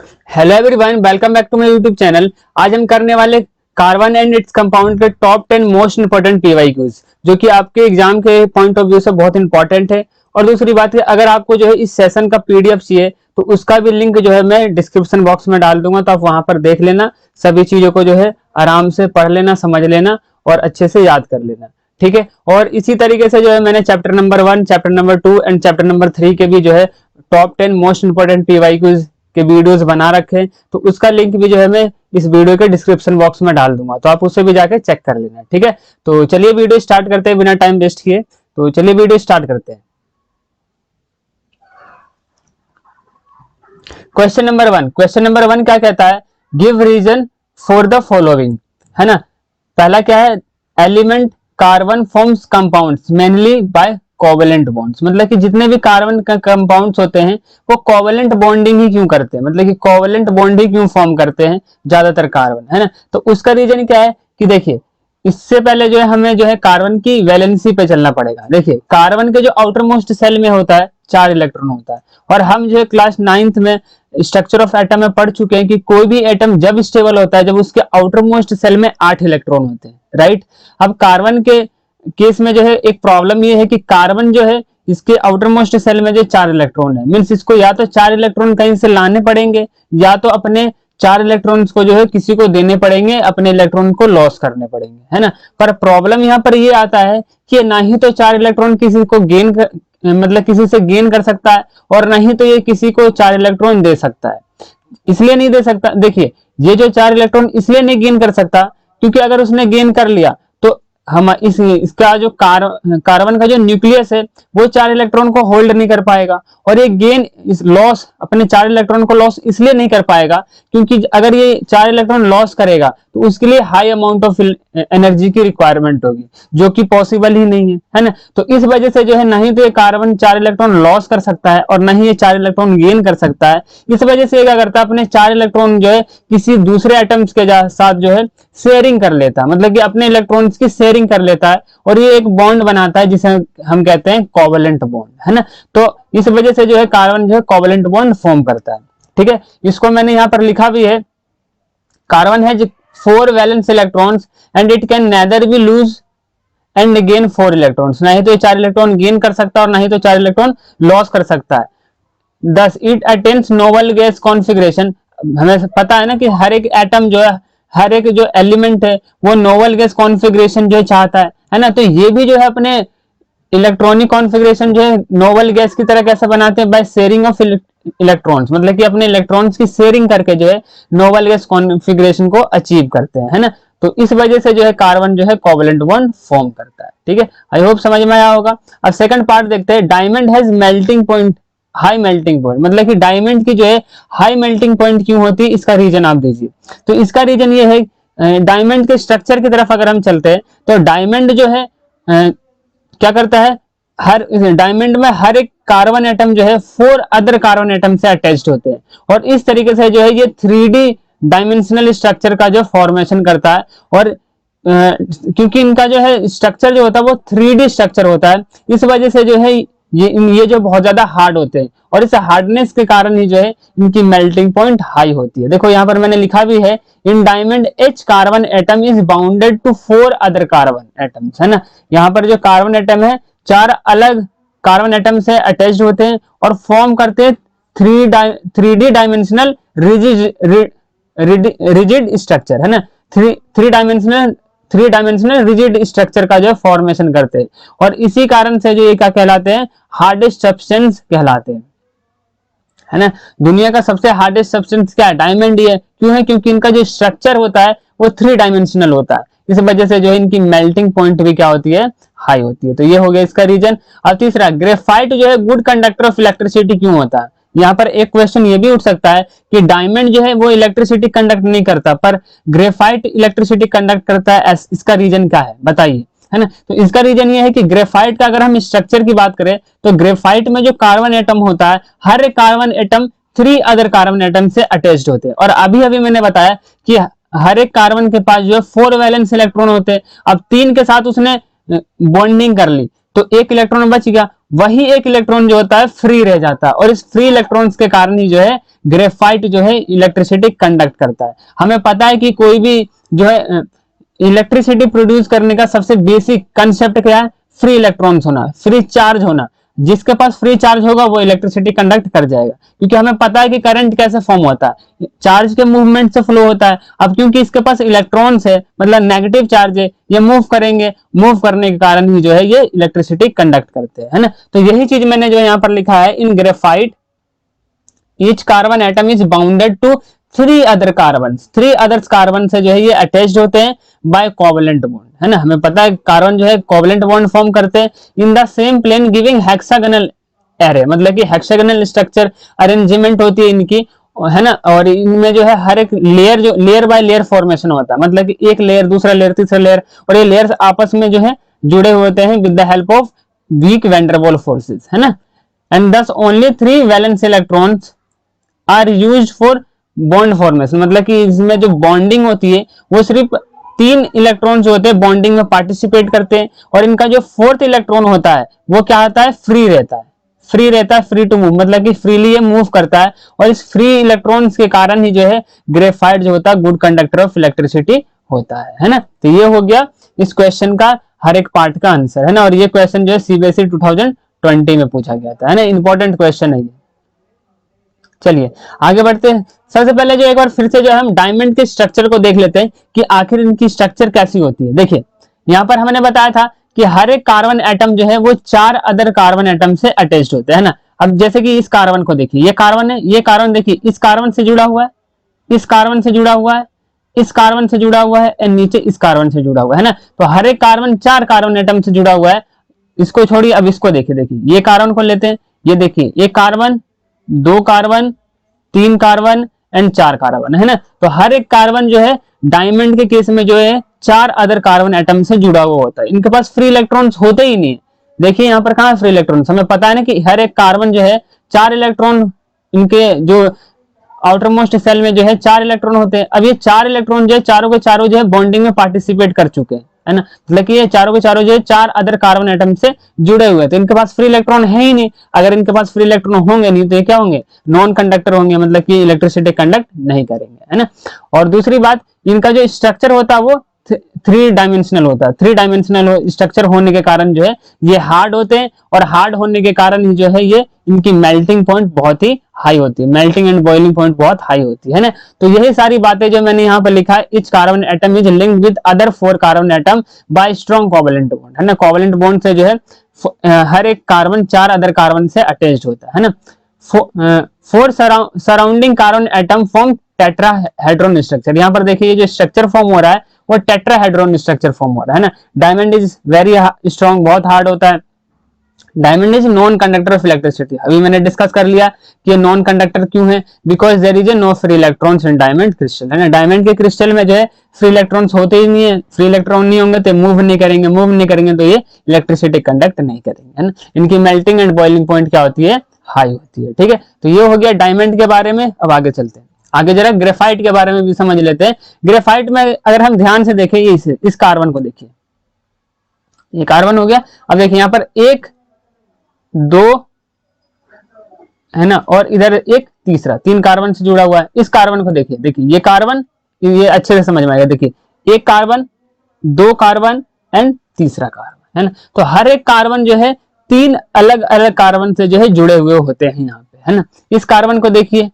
Hello everyone, welcome back to my YouTube channel. आज हम करने वाले कार्बन एंड इट्स कंपाउंड के टॉप 10 मोस्ट इंपोर्टेंट पीवाईक्यूज, जो कि आपके एग्जाम के पॉइंट ऑफ व्यू से बहुत इंपॉर्टेंट है। और दूसरी बात है, अगर आपको जो है इस सेशन का पीडीएफ चाहिए तो उसका भी लिंक जो है मैं डिस्क्रिप्शन बॉक्स में डाल दूंगा, तो आप वहां पर देख लेना। सभी चीजों को जो है आराम से पढ़ लेना, समझ लेना और अच्छे से याद कर लेना। ठीक है। और इसी तरीके से जो है मैंने chapter number 1, chapter number 2 and chapter number 3 के भी जो है टॉप 10 मोस्ट इंपोर्टेंट पीवाईक्यूज के वीडियोस बना रखे हैं, तो उसका लिंक भी जो है मैं इस वीडियो के डिस्क्रिप्शन बॉक्स में डाल दूंगा, तो आप उससे भी जाके चेक कर लेना। ठीक है, तो चलिए वीडियो स्टार्ट करते हैं बिना टाइम वेस्ट किए। तो चलिए वीडियो स्टार्ट करते हैं। क्वेश्चन नंबर वन क्या कहता है? Give reason for the following, है ना। पहला क्या है? Element carbon forms compounds mainly by covalent bonds, मतलब कि जितने भी कार्बन का कंपाउंड्स होते हैं वो कोवेलेंट बॉन्डिंग ही क्यों करते हैं, मतलब कि कोवेलेंट बॉन्ड ही क्यों फॉर्म करते हैं ज्यादातर कार्बन, है ना। तो उसका रीजन क्या है कि देखिए, इससे पहले जो है हमें जो है कार्बन की वैलेंसी पे चलना पड़ेगा। देखिए, कार्बन के जो आउटर मोस्ट सेल में होता है 4 इलेक्ट्रॉन होता है, और हम जो है क्लास 9th में स्ट्रक्चर ऑफ एटम में पढ़ चुके हैं कि कोई भी एटम जब स्टेबल होता है जब उसके आउटर मोस्ट सेल में 8 इलेक्ट्रॉन होते हैं, राइट। अब कार्बन के केस में जो है एक प्रॉब्लम ये है कि कार्बन जो है इसके आउटर मोस्ट सेल में जो 4 इलेक्ट्रॉन है, मीन्स इसको या तो 4 इलेक्ट्रॉन कहीं से लाने पड़ेंगे या तो अपने 4 इलेक्ट्रॉन्स को जो है किसी को देने पड़ेंगे, अपने इलेक्ट्रॉन को लॉस करने पड़ेंगे, है ना। पर प्रॉब्लम यहाँ पर ये आता है कि ना ही तो 4 इलेक्ट्रॉन किसी को गेन मतलब किसी से गेन कर सकता है, और ना ही तो ये किसी को 4 इलेक्ट्रॉन दे सकता है। इसलिए नहीं दे सकता, देखिए ये जो 4 इलेक्ट्रॉन इसलिए नहीं गेन कर सकता क्योंकि अगर उसने गेन कर लिया तो हम इसका जो कार्बन का जो न्यूक्लियस है वो 4 इलेक्ट्रॉन को होल्ड नहीं कर पाएगा, और ये गेन इस लॉस अपने 4 इलेक्ट्रॉन को लॉस इसलिए नहीं कर पाएगा क्योंकि अगर ये 4 इलेक्ट्रॉन लॉस करेगा तो उसके लिए हाई अमाउंट ऑफ एनर्जी की रिक्वायरमेंट होगी, जो कि पॉसिबल ही नहीं है ना। तो इस वजह से जो है नहीं तो ये कार्बन 4 इलेक्ट्रॉन लॉस कर सकता है और नहीं ये 4 इलेक्ट्रॉन गेन कर सकता है। इस वजह से क्या करता है, अपने 4 इलेक्ट्रॉन जो है किसी दूसरे एटम्स के साथ जो है शेयरिंग कर लेता है, मतलब कि अपने इलेक्ट्रॉन्स की शेयरिंग कर लेता है, और ये एक बॉन्ड बनाता है जिसे हम कहते हैं कोवेलेंट बॉन्ड, है ना। तो इस वजह से जो है कार्बन जो है कोवेलेंट बॉन्ड फॉर्म करता है। ठीक है, इसको मैंने यहाँ पर लिखा भी है, carbon has 4 valence electrons and it can neither be lose and gain 4 electrons, ना ही तो ये 4 इलेक्ट्रॉन गेन कर सकता है और ना ही तो 4 इलेक्ट्रॉन लॉस कर सकता है। Thus it attains noble gas configuration, हमें पता है ना कि हर एक एटम जो है, हर एक जो एलिमेंट है वो नोबल गैस कॉन्फ़िगरेशन जो चाहता है ना। तो ये भी जो है अपने इलेक्ट्रॉनिक कॉन्फ़िगरेशन जो है नोबल गैस की तरह कैसे बनाते हैं? बाय शेयरिंग ऑफ इलेक्ट्रॉन्स, मतलब कि अपने इलेक्ट्रॉन्स की शेयरिंग करके जो है नोबल गैस कॉन्फ़िगरेशन को अचीव करते हैं, है ना। तो इस वजह से जो है कार्बन जो है कोवेलेंट बॉन्ड फॉर्म करता है। ठीक है, आई होप समझ में आया होगा। अब सेकंड पार्ट देखते हैं, diamond has melting point, high melting point, मतलब कि डायमंड की जो है हाई मेल्टिंग पॉइंट क्यों होती है, इसका रीजन आप दीजिए। तो इसका रीजन ये है, डायमंड के स्ट्रक्चर की तरफ अगर हम चलते हैं तो डायमंड जो है क्या करता है, हर डायमंड में हर एक कार्बन एटम जो है 4 अदर कार्बन एटम से अटैच्ड होते हैं, और इस तरीके से जो है ये 3D डायमेंशनल स्ट्रक्चर का जो फॉर्मेशन करता है। और क्योंकि इनका जो है स्ट्रक्चर जो होता है वो 3D स्ट्रक्चर होता है, इस वजह से जो है ये जो बहुत ज्यादा हार्ड होते हैं, और इस हार्डनेस के कारण ही जो है इनकी मेल्टिंग पॉइंट हाई होती है। देखो यहाँ पर मैंने लिखा भी है, in diamond each carbon atom is bounded to 4 other carbon atoms, है ना। यहाँ पर जो कार्बन एटम है 4 अलग कार्बन एटम से अटैच्ड होते हैं और फॉर्म करते हैं 3D डायमेंशनल रिजिड स्ट्रक्चर, है ना। थ्री डायमेंशनल रिजिड स्ट्रक्चर का जो फॉर्मेशन करते हैं, और इसी कारण से जो ये क्या कहलाते हैं, हार्डेस्ट सब्सटेंस कहलाते हैं, है ना। दुनिया का सबसे हार्डेस्ट सब्सटेंस क्या है? डायमंड ही है। क्यों है? क्योंकि इनका जो स्ट्रक्चर होता है वो 3 डायमेंशनल होता है, इस वजह से जो है इनकी मेल्टिंग पॉइंट भी क्या होती है, हाई होती है। तो ये हो गया इसका रीजन। अब तीसरा, ग्रेफाइट जो है गुड कंडक्टर ऑफ इलेक्ट्रिसिटी क्यों होता है? यहाँ पर एक क्वेश्चन ये भी उठ सकता है कि डायमंड जो है वो इलेक्ट्रिसिटी कंडक्ट नहीं करता पर ग्रेफाइट इलेक्ट्रिसिटी कंडक्ट करता है, इसका रीजन क्या है बताइए, है ना। तो इसका रीजन ये है कि ग्रेफाइट का अगर हम स्ट्रक्चर की बात करें तो ग्रेफाइट में जो कार्बन एटम होता है, हर एक carbon atom 3 other carbon atom से अटैच्ड होते हैं, और अभी अभी मैंने बताया कि हर एक कार्बन के पास जो है 4 वैलेंस इलेक्ट्रॉन होते हैं। अब 3 के साथ उसने बॉन्डिंग कर ली, तो एक इलेक्ट्रॉन बच गया, वही एक इलेक्ट्रॉन जो होता है फ्री रह जाता है, और इस फ्री इलेक्ट्रॉन्स के कारण ही जो है ग्रेफाइट जो है इलेक्ट्रिसिटी कंडक्ट करता है। हमें पता है कि कोई भी जो है इलेक्ट्रिसिटी प्रोड्यूस करने का सबसे बेसिक कंसेप्ट क्या है, फ्री इलेक्ट्रॉन्स होना, फ्री चार्ज होना। जिसके पास फ्री चार्ज होगा वो इलेक्ट्रिसिटी कंडक्ट कर जाएगा, क्योंकि हमें पता है कि करंट कैसे फॉर्म होता है, चार्ज के मूवमेंट से फ्लो होता है। अब क्योंकि इसके पास इलेक्ट्रॉन्स है, मतलब नेगेटिव चार्ज है, ये मूव करेंगे, मूव करने के कारण ही जो है ये इलेक्ट्रिसिटी कंडक्ट करते हैं, है ना। तो यही चीज मैंने जो यहाँ पर लिखा है, in graphite each carbon atom is bounded to three other carbon, three others carbon से जो है ये अटैच्ड होते हैं बाय कोवेलेंट बॉन्ड, है ना। हमें पता है कार्बन जो है कोवेलेंट बॉन्ड फॉर्म करते हैं in the same plane giving hexagonal array, मतलब कि हेक्सागोनल स्ट्रक्चर अरेंजमेंट होती है इनकी, है ना। और इनमें जो है हर एक लेयर जो लेयर बाय लेयर फॉर्मेशन होता है, मतलब कि एक लेयर, दूसरा लेयर, तीसरा लेयर, और ये लेयर्स आपस में जो है जुड़े हुए होते हैं with the help of weak Van der Waals forces, है ना। And this only three valence electrons are used for bond formation, मतलब कि इसमें जो बॉन्डिंग होती है वो सिर्फ तीन इलेक्ट्रॉन जो होते हैं बॉन्डिंग में पार्टिसिपेट करते हैं, और इनका जो फोर्थ इलेक्ट्रॉन होता है वो क्या होता है, फ्री रहता है, फ्री रहता है, फ्री टू मूव, मतलब कि फ्रीली ये मूव करता है, और इस फ्री इलेक्ट्रॉन्स के कारण ही जो है ग्रेफाइट जो होता है गुड कंडक्टर ऑफ इलेक्ट्रिसिटी होता है ना। तो ये हो गया इस क्वेश्चन का हर एक पार्ट का आंसर, है ना। और ये क्वेश्चन जो है सीबीएसई 2020 में पूछा गया था, है ना, इंपॉर्टेंट क्वेश्चन है ये। चलिए आगे बढ़ते हैं। सबसे पहले जो एक बार फिर से जो हम डायमंड के स्ट्रक्चर को देख लेते हैं कि आखिर इनकी स्ट्रक्चर कैसी होती है। देखिए यहाँ पर हमने बताया था कि हर एक कार्बन एटम जो है वो चार अदर कार्बन एटम से अटैच्ड होते हैं ना। अब जैसे कि इस कार्बन को देखिए, ये कार्बन है, ये कार्बन देखिए इस कार्बन से जुड़ा हुआ है, इस कार्बन से जुड़ा हुआ है, इस कार्बन से जुड़ा हुआ है, और नीचे इस कार्बन से जुड़ा हुआ है ना। तो हर एक कार्बन चार कार्बन एटम से जुड़ा हुआ है। इसको छोड़िए, अब इसको देखिए, देखिए ये कार्बन को लेते हैं, ये देखिए एक कार्बन, दो कार्बन, तीन कार्बन एंड चार कार्बन, है ना। तो हर एक कार्बन जो है डायमंड के केस में जो है चार अदर कार्बन एटम से जुड़ा हुआ होता है। इनके पास फ्री इलेक्ट्रॉन्स होते ही नहीं। देखिए यहाँ पर कहाँ फ्री इलेक्ट्रॉन्स, हमें पता है ना कि हर एक कार्बन जो है चार इलेक्ट्रॉन, इनके जो आउटर मोस्ट सेल में जो है चार इलेक्ट्रॉन होते हैं। अब ये चार इलेक्ट्रॉन जो है चारों के चारों जो है बॉन्डिंग में पार्टिसिपेट कर चुके हैं, है ना। मतलब कि ये चारों के चारों जो है चार अदर कार्बन एटम से जुड़े हुए, तो इनके पास फ्री इलेक्ट्रॉन है ही नहीं। अगर इनके पास फ्री इलेक्ट्रॉन होंगे नहीं तो ये क्या होंगे, नॉन कंडक्टर होंगे, मतलब कि इलेक्ट्रिसिटी कंडक्ट नहीं करेंगे, है ना। और दूसरी बात, इनका जो स्ट्रक्चर होता है वो थ्री डायमेंशनल होता है। थ्री डायमेंशनल स्ट्रक्चर होने के कारण जो है ये हार्ड होते हैं, और हार्ड होने के कारण ही जो है ये इनकी मेल्टिंग पॉइंट बहुत ही हाई होती है, मेल्टिंग एंड बॉइलिंग पॉइंट बहुत हाई होती है ना। तो यही सारी बातें जो मैंने यहाँ पर लिखा है, etch carbon atom is linked with other four carbon atom by strong covalent bond, है ना। कोवेलेंट बॉन्ड से जो है हर एक कार्बन चार अदर कार्बन से अटैच्ड होता है ना। Four surrounding carbon atom form tetrahedron structure. यहाँ पर देखिए ये जो स्ट्रक्चर फॉर्म हो रहा है वो टेट्राहेड्रॉन स्ट्रक्चर फॉर्म हो रहा है ना। डायमंड इज वेरी स्ट्रॉन्ग, बहुत हार्ड होता है। Diamond is non conductor of electricity. अभी मैंने डिस्कस कर लिया कि ये नॉन कंडक्टर क्यों है, because there is a no free electrons in diamond crystal, है ना। डायमंड के क्रिस्टल में जो है फ्री इलेक्ट्रॉन्स होते ही नहीं है। फ्री इलेक्ट्रॉन नहीं होंगे तो मूव नहीं करेंगे, मूव नहीं करेंगे तो ये इलेक्ट्रिसिटी कंडक्ट नहीं करेंगे, है ना। इनकी मेल्टिंग एंड बॉइलिंग पॉइंट क्या होती है, हाई होती है, ठीक है। तो ये हो गया डायमंड के बारे में। अब आगे चलते हैं, आगे जरा ग्रेफाइट के बारे में भी समझ लेते हैं। ग्रेफाइट में अगर हम ध्यान से देखें, ये इस कार्बन को देखिए, ये कार्बन हो गया। अब देखिए यहाँ पर एक, दो, है ना, और इधर एक तीसरा, तीन कार्बन से जुड़ा हुआ है। इस कार्बन को देखिए, देखिए ये कार्बन, ये अच्छे से समझ में आएगा। देखिए एक कार्बन, दो कार्बन एंड तीसरा कार्बन, है ना। तो हर एक कार्बन जो है तीन अलग अलग कार्बन से जो है जुड़े हुए होते हैं यहाँ पे, है ना। इस कार्बन को देखिए,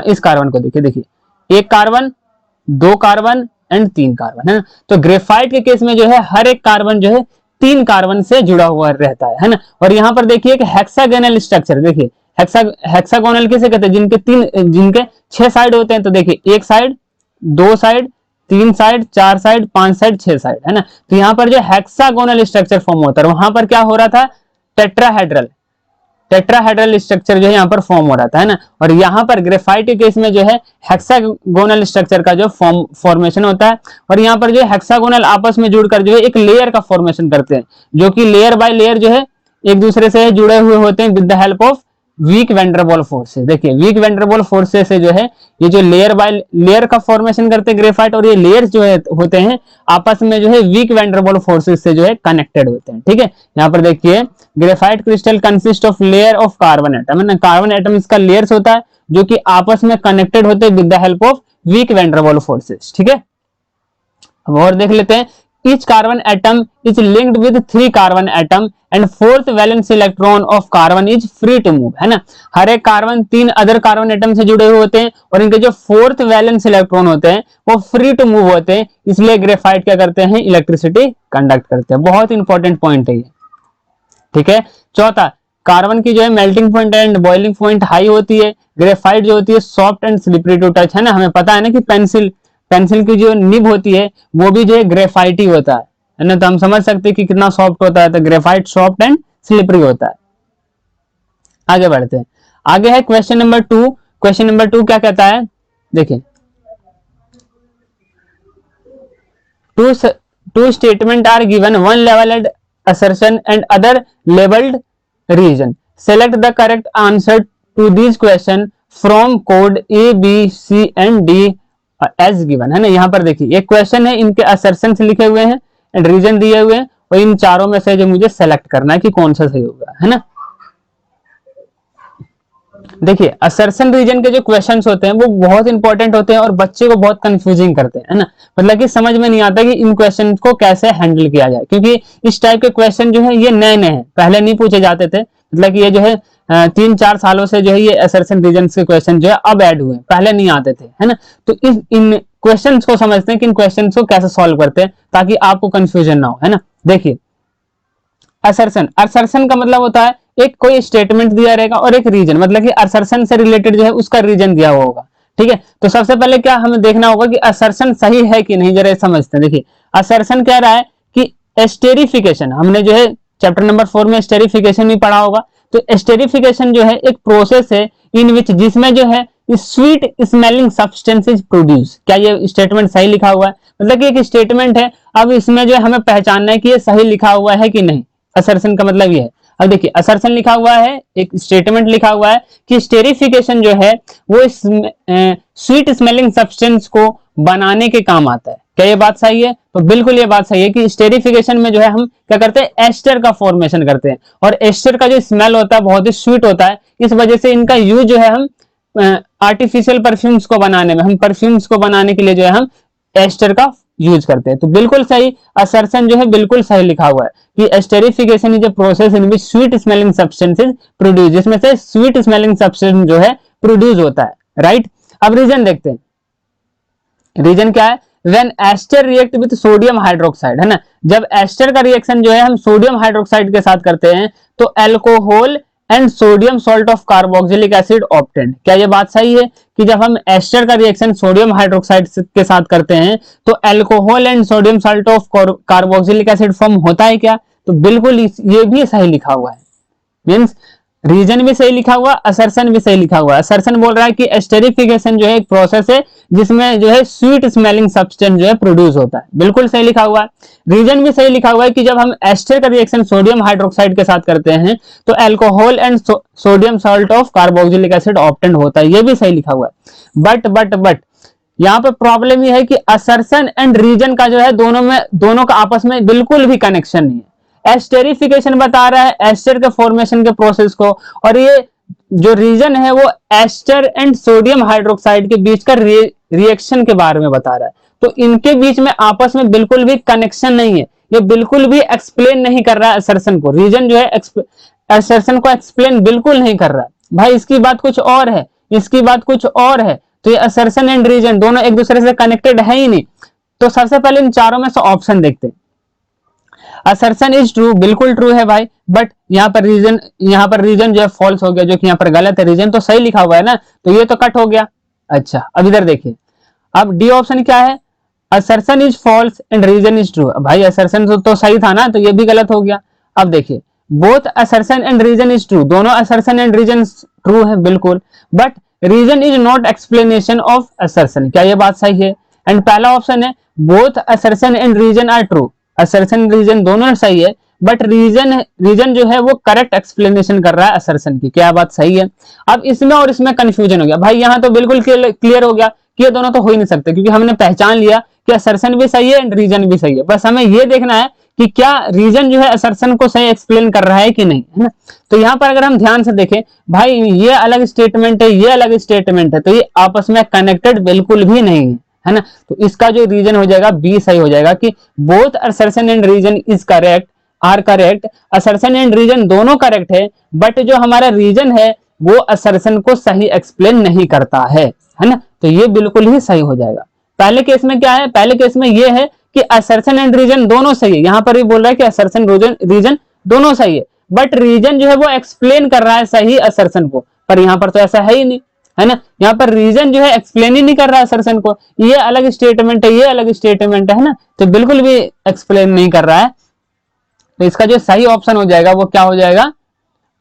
इस कार्बन को देखिए, देखिए एक कार्बन, दो कार्बन एंड तीन कार्बन, है ना। तो ग्रेफाइट के केस में जो है हर एक कार्बन जो है तीन कार्बन से जुड़ा हुआ रहता है ना। और यहाँ पर देखिए एक हेक्सागोनल स्ट्रक्चर, देखिए हेक्सागोनल किसे कहते हैं, जिनके 6 साइड होते हैं। तो देखिए एक साइड, दो साइड, तीन साइड, चार साइड, पांच साइड, 6 साइड, है ना। तो यहाँ पर जो हेक्सागोनल स्ट्रक्चर फॉर्म होता है, वहां पर क्या हो रहा था, टेट्राहेड्रल स्ट्रक्चर जो है यहाँ पर फॉर्म हो रहा था, है ना। और यहाँ पर ग्रेफाइट के केस में जो है हेक्सागोनल स्ट्रक्चर का जो फॉर्मेशन होता है, और यहाँ पर जो है हेक्सागोनल आपस में जुड़कर जो है एक लेयर का फॉर्मेशन करते हैं, जो कि लेयर बाय लेयर जो है एक दूसरे से जुड़े हुए होते हैं with the help of weak van der Waals forces. देखिए वीक वैंडरवॉल फोर्सेस से जो है ये जो लेयर बाय लेयर का फॉर्मेशन करते हैं ग्रेफाइट, और ये लेयर्स जो है होते हैं आपस में जो है वीक वैंडरवॉल फोर्सेस से जो है कनेक्टेड होते हैं। ठीक है, यहाँ पर देखिए graphite crystal consist of layer of carbon atom, है ना, कार्बन एटम इसका लेयर्स होता है जो कि आपस में कनेक्टेड होते हैं with the help of weak van der Waals forces. ठीक है, अब और देख लेते हैं। each carbon atom is linked with 3 carbon atom and fourth valence electron of carbon is free to move, है ना। हर एक कार्बन 3 अदर कार्बन एटम से जुड़े हुए होते हैं और इनके जो फोर्थ वैलेंस इलेक्ट्रॉन होते हैं वो फ्री टू मूव होते हैं, इसलिए ग्रेफाइट क्या करते हैं, इलेक्ट्रिसिटी कंडक्ट करते हैं। बहुत इंपॉर्टेंट पॉइंट है ये। ठीक है, चौथा, कार्बन की जो है melting point and boiling point high होती है, ग्रेफाइट जो होती है soft and slippery to touch, है ना। हमें पता है ना कि पेंसिल की जो निब होती है वो भी जो है ग्रेफाइट ही होता है ना, तो हम समझ सकते हैं कि कितना सॉफ्ट होता है, तो ग्रेफाइट सॉफ्ट एंड स्लिपरी होता है। आगे बढ़ते हैं, आगे है क्वेश्चन नंबर 2। क्वेश्चन नंबर 2 क्या कहता है, देखिए two statement are given, one labelled assertion and other labeled region, select the correct answer to these question from code A B C and D as given, है ना। यहाँ पर देखिए एक क्वेश्चन है, इनके असर्शन लिखे हुए हैं एंड रीजन दिए हुए हैं और इन चारों में से जो मुझे सेलेक्ट करना है कि कौन सा सही होगा, है ना। देखिए असर्शन रीजन के जो क्वेश्चंस होते हैं वो बहुत इंपॉर्टेंट होते हैं और बच्चे को बहुत कंफ्यूजिंग करते हैं, है ना। मतलब कि समझ में नहीं आता कि इन क्वेश्चंस को कैसे हैंडल किया जाए, क्योंकि इस टाइप के क्वेश्चन जो है ये नए नए हैं, पहले नहीं पूछे जाते थे। मतलब कि ये जो है 3-4 सालों से जो है ये असर्शन रीजन के क्वेश्चन जो है अब ऐड हुए, पहले नहीं आते थे, है ना। तो इन क्वेश्चंस को समझते हैं कि इन क्वेश्चंस को कैसे सॉल्व करते हैं ताकि आपको कंफ्यूजन ना हो, है ना। देखिए असर्शन का मतलब होता है एक कोई स्टेटमेंट दिया रहेगा और एक रीजन, मतलब कि असर्शन से रिलेटेड जो है उसका रीजन दिया हुआ होगा। ठीक है, तो सबसे पहले क्या हमें देखना होगा कि असर्शन सही है कि नहीं, जरा समझते हैं। देखिए असर्शन कह रहा है कि एस्टेरिफिकेशन, हमने जो है चैप्टर नंबर 4 में एस्टेरिफिकेशन भी पढ़ा होगा। तो एस्टेरिफिकेशन जो है एक प्रोसेस है इन विच, जिसमें जो है स्वीट स्मेलिंग सब्सटेंसेस प्रोड्यूस। क्या ये स्टेटमेंट सही लिखा हुआ है, मतलब कि एक स्टेटमेंट है, अब इसमें जो है हमें पहचानना है कि ये सही लिखा हुआ है कि नहीं। असर्शन का मतलब ये है। अब देखिए असर्शन लिखा हुआ है, एक स्टेटमेंट लिखा हुआ है कि स्टेरिफिकेशन जो है वो स्वीट स्मेलिंग सब्सटेंस को बनाने के काम आता है। क्या ये बात सही है? तो बिल्कुल ये बात सही है कि स्टेरिफिकेशन में जो है हम क्या करते हैं, एस्टर का फॉर्मेशन करते हैं और एस्टर का जो स्मेल होता है बहुत ही स्वीट होता है। इस वजह से इनका यूज जो है हम आर्टिफिशियल परफ्यूम्स को बनाने में, हम परफ्यूम्स को बनाने के लिए जो है हम एस्टर का यूज करते हैं। तो बिल्कुल सही, असर्शन जो है बिल्कुल सही लिखा हुआ है कि esterification is a process in which sweet smelling substances produce, जिसमें से स्वीट स्मेलिंग सब्सटेंस जो है प्रोड्यूस होता है, राइट। अब रीजन देखते हैं, रीजन क्या है, when ester react with sodium hydroxide, है ना। जब एस्टर का रिएक्शन जो है हम सोडियम हाइड्रोक्साइड के साथ करते हैं तो alcohol and sodium salt of carboxylic acid obtained. क्या ये बात सही है कि जब हम एस्टर का रिएक्शन सोडियम हाइड्रोक्साइड के साथ करते हैं तो alcohol and sodium salt of carboxylic acid form होता है क्या? तो बिल्कुल ये भी सही लिखा हुआ है, मींस रीजन भी सही लिखा हुआ, असर्शन भी सही लिखा हुआ। असर्शन बोल रहा है कि एस्टेरिफिकेशन जो है एक प्रोसेस है जिसमें जो है स्वीट स्मेलिंग सब्सटेंस जो है प्रोड्यूस होता है, बिल्कुल सही लिखा हुआ है। रीजन भी सही लिखा हुआ है कि जब हम एस्टर का रिएक्शन सोडियम हाइड्रोक्साइड के साथ करते हैं तो alcohol and sodium salt of carboxylic acid obtained होता है, ये भी सही लिखा हुआ है। बट यहाँ पे प्रॉब्लम ये है कि असर्शन एंड रीजन का जो है दोनों का आपस में बिल्कुल भी कनेक्शन नहीं है। एस्टेरिफिकेशन बता रहा है एस्टर के फॉर्मेशन के प्रोसेस को, और ये जो रीजन है वो एस्टर एंड सोडियम हाइड्रोक्साइड के बीच का रिएक्शन के बारे में बता रहा है। तो इनके बीच में आपस में बिल्कुल भी कनेक्शन नहीं है, ये बिल्कुल भी एक्सप्लेन नहीं कर रहा है असर्शन को। रीजन जो है असर्शन को एक्सप्लेन बिल्कुल नहीं कर रहा है। भाई इसकी बात कुछ और है, इसकी बात कुछ और है, तो ये असर्शन एंड रीजन दोनों एक दूसरे से कनेक्टेड है ही नहीं। तो सबसे पहले इन चारों में से ऑप्शन देखते हैं। असर्शन इज ट्रू, बिल्कुल ट्रू है भाई, बट यहाँ पर रीजन जो है फॉल्स हो गया, जो कि यहाँ पर गलत है। रीजन तो सही लिखा हुआ है ना, तो ये तो कट हो गया। अच्छा अब इधर देखिए, अब डी ऑप्शन क्या है, assertion is false and reason is true. भाई असर्शन तो सही था ना, तो ये भी गलत हो गया। अब देखिए both assertion and reason is true, दोनों असर्शन एंड रीजन ट्रू है बिल्कुल, but reason is not explanation of assertion. क्या ये बात सही है? एंड पहला ऑप्शन है both assertion and reason are true, assertion reason दोनों सही है, बट रीजन जो है वो करेक्ट एक्सप्लेनेशन कर रहा है असर्शन की। क्या बात सही है? अब इसमें और इसमें कंफ्यूजन हो गया भाई, यहाँ तो बिल्कुल क्लियर हो गया कि ये दोनों तो हो ही नहीं सकते, क्योंकि हमने पहचान लिया कि असर्शन भी सही है एंड रीजन भी सही है। बस हमें ये देखना है कि क्या रीजन जो है असर्शन को सही एक्सप्लेन कर रहा है कि नहीं, है ना। तो यहाँ पर अगर हम ध्यान से देखें भाई, ये अलग स्टेटमेंट है, ये अलग स्टेटमेंट है, तो ये आपस में कनेक्टेड बिल्कुल भी नहीं है ना। तो इसका जो रीजन हो जाएगा बी सही हो जाएगा कि both assertion and reason is correct, are correct. Assertion and reason दोनों करेक्ट है, बट जो हमारा रीजन है वो असर्शन को सही एक्सप्लेन नहीं करता है ना। तो ये बिल्कुल ही सही हो जाएगा। पहले केस में क्या है, पहले केस में ये है कि असर्शन एंड रीजन दोनों सही है। यहां पर भी बोल रहा है कि असर्शन रीजन दोनों सही है, बट रीजन जो है वो एक्सप्लेन कर रहा है सही असर्शन को, पर यहां पर तो ऐसा है ही नहीं, है ना। यहाँ पर रीजन जो है एक्सप्लेन ही नहीं कर रहा है असर्शन को, ये अलग स्टेटमेंट है, ये अलग स्टेटमेंट है ना, तो बिल्कुल भी एक्सप्लेन नहीं कर रहा है। तो इसका जो सही ऑप्शन हो जाएगा वो क्या हो जाएगा,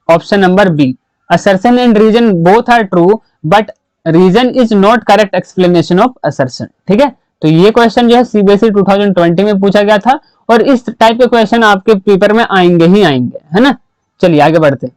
option number B, assertion and reason both are true but reason is not correct explanation of assertion. ठीक है, तो ये क्वेश्चन जो है सीबीएसई 2020 में पूछा गया था, और इस टाइप के क्वेश्चन आपके पेपर में आएंगे ही आएंगे, है ना। चलिए आगे बढ़ते,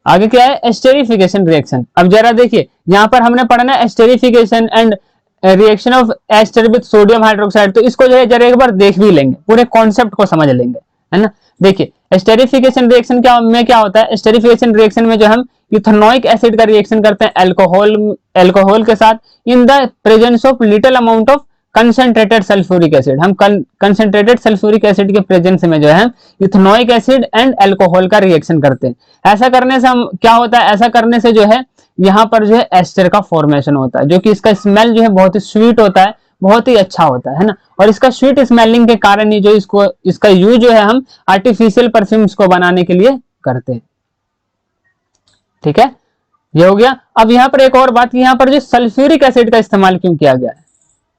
आगे क्या है, एस्टेरिफिकेशन रिएक्शन। अब जरा देखिए, यहां पर हमने पढ़ना है esterification and reaction of ester with sodium hydroxide. तो इसको जो है जरा एक बार देख भी लेंगे, पूरे कॉन्सेप्ट को समझ लेंगे, है ना। देखिए एस्टेरिफिकेशन रिएक्शन क्या होता है। एस्टेरिफिकेशन रिएक्शन में जो हम इथेनोइक एसिड का रिएक्शन करते हैं अल्कोहल के साथ इन the presence of little amount of concentrated sulphuric acid. हम कंसंट्रेटेड सल्फ्यूरिक एसिड के प्रेजेंस में जो है इथेनोइक एसिड एंड अल्कोहल का रिएक्शन करते हैं। ऐसा करने से हम क्या होता है, ऐसा करने से जो है यहाँ पर जो है एस्टर का फॉर्मेशन होता है, जो कि इसका स्मेल जो है बहुत ही स्वीट होता है, बहुत ही अच्छा होता है ना। और इसका स्वीट स्मेलिंग के कारण ही जो इसका यूज जो है हम आर्टिफिशियल परफ्यूम्स को बनाने के लिए करते हैं। ठीक है, ये हो गया। अब यहाँ पर एक और बात की, यहाँ पर जो सल्फ्यूरिक एसिड का इस्तेमाल क्यों किया गया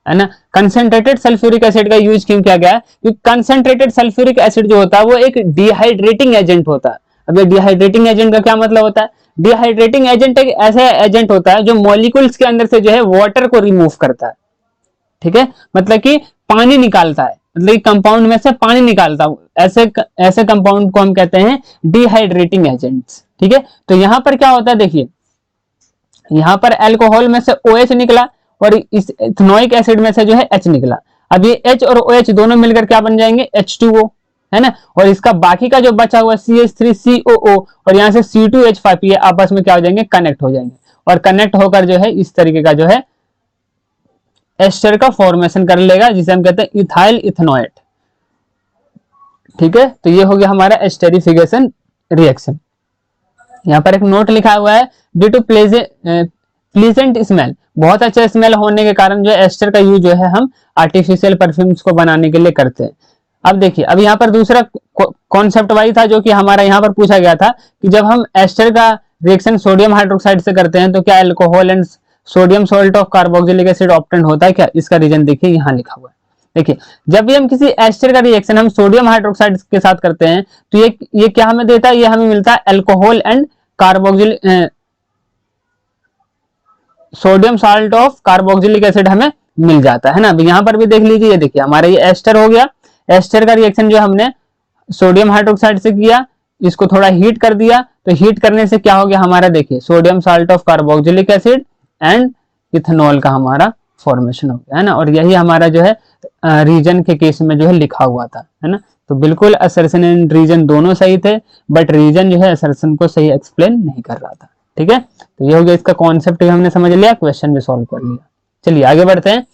है ना, कंसंट्रेटेड सल्फ्यूरिक एसिड का यूज क्यों किया गया है, क्योंकि कंसंट्रेटेड सल्फ्यूरिक एसिड जो होता है वो एक डिहाइड्रेटिंग एजेंट होता है। अब ये डिहाइड्रेटिंग एजेंट का क्या मतलब होता है, डिहाइड्रेटिंग एजेंट एक ऐसा एजेंट होता है जो मॉलिक्यूल्स के अंदर से जो है वाटर को रिमूव करता है। ठीक है, मतलब कि पानी निकालता है, मतलब कंपाउंड में से पानी निकालता है, ऐसे कंपाउंड को हम कहते हैं डिहाइड्रेटिंग एजेंट्स। ठीक है, तो यहां पर क्या होता है, देखिए यहां पर अल्कोहल में से OH निकला और इस इथेनोइक एसिड में से जो है H निकला। अब ये H और OH दोनों मिलकर क्या बन जाएंगे, H2O, है ना। और इसका बाकी का जो बचा हुआ CH3COO और यहाँ से C2H5 ये आपस में क्या हो जाएंगे, कनेक्ट हो जाएंगे, और कनेक्ट होकर जो है इस तरीके का जो है एस्टर का फॉर्मेशन कर लेगा, जिसे हम कहते हैं इथाइल इथेनोएट। ठीक है, तो ये हो गया हमारा एस्टेरिफिकेशन रिएक्शन। यहाँ पर एक नोट लिखा हुआ है, ड्यू टू प्लीजेंट स्मेल, बहुत अच्छा स्मेल होने के कारण जो एस्टर का यूज जो है हम आर्टिफिशियल परफ्यूम्स को बनाने के लिए करते हैं। अब देखिए, अब यहाँ पर दूसरा कॉन्सेप्ट वही था जो कि हमारा यहाँ पर पूछा गया था कि जब हम एस्टर का रिएक्शन सोडियम हाइड्रोक्साइड से करते हैं तो क्या alcohol and sodium salt of carboxylic acid obtain होता है क्या। इसका रीजन देखिए यहाँ लिखा हुआ है। देखिए, जब भी हम किसी एस्टर का रिएक्शन हम सोडियम हाइड्रोक्साइड के साथ करते हैं तो ये क्या हमें देता है, ये हमें मिलता है alcohol and carboxylic sodium salt of carboxylic acid हमें मिल जाता है ना। अब यहाँ पर भी देख लीजिए, ये देखिए हमारा ये एस्टर हो गया। एस्टर का रिएक्शन जो हमने सोडियम हाइड्रोक्साइड से किया, इसको थोड़ा हीट कर दिया, तो हीट करने से क्या हो गया हमारा, देखिए sodium salt of carboxylic acid and ethanol का हमारा फॉर्मेशन हो गया, है ना। और यही हमारा जो है रीजन के केस में जो है लिखा हुआ था, है ना। तो बिल्कुल असर्शन एंड रीजन दोनों सही थे, बट रीजन जो है असर्शन को सही एक्सप्लेन नहीं कर रहा था। ठीक है, तो ये हो गया, इसका कॉन्सेप्ट भी हमने समझ लिया, क्वेश्चन भी सॉल्व कर लिया। चलिए आगे बढ़ते हैं।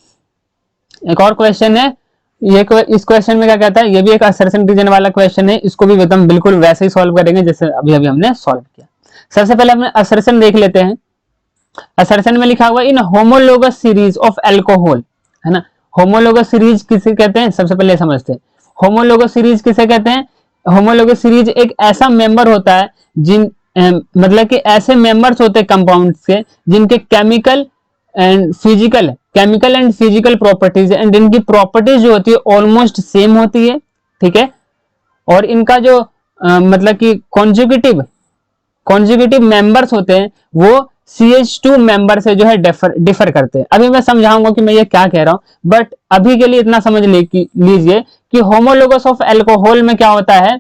एक और क्वेश्चन है, ये इस क्वेश्चन में क्या कहता है, ये भी एक असर्शन रीजन वाला क्वेश्चन है, इसको भी एकदम बिल्कुल वैसे ही सॉल्व करेंगे जैसे अभी अभी हमने सॉल्व किया। सबसे पहले हमने असर्शन देख लेते हैं। असर्शन में लिखा हुआ इन होमोलोगस सीरीज ऑफ अल्कोहल, है ना। होमोलोगस सीरीज किसे कहते हैं, सबसे पहले समझते हैं होमोलोगस सीरीज किसे कहते हैं। होमोलोगस सीरीज एक ऐसा मेंबर होता है मतलब कि ऐसे मेंबर्स होते हैं कंपाउंड्स के जिनके chemical and physical properties and इनकी प्रॉपर्टीज जो होती है ऑलमोस्ट सेम होती है। ठीक है, और इनका जो मतलब कि कॉन्जुगेटिव मेंबर्स होते हैं वो CH2 मेंबर से जो है डिफर करते हैं। अभी मैं समझाऊंगा कि मैं ये क्या कह रहा हूं, बट अभी के लिए इतना समझ लीजिए कि होमोलोगस ऑफ एल्कोहल में क्या होता है,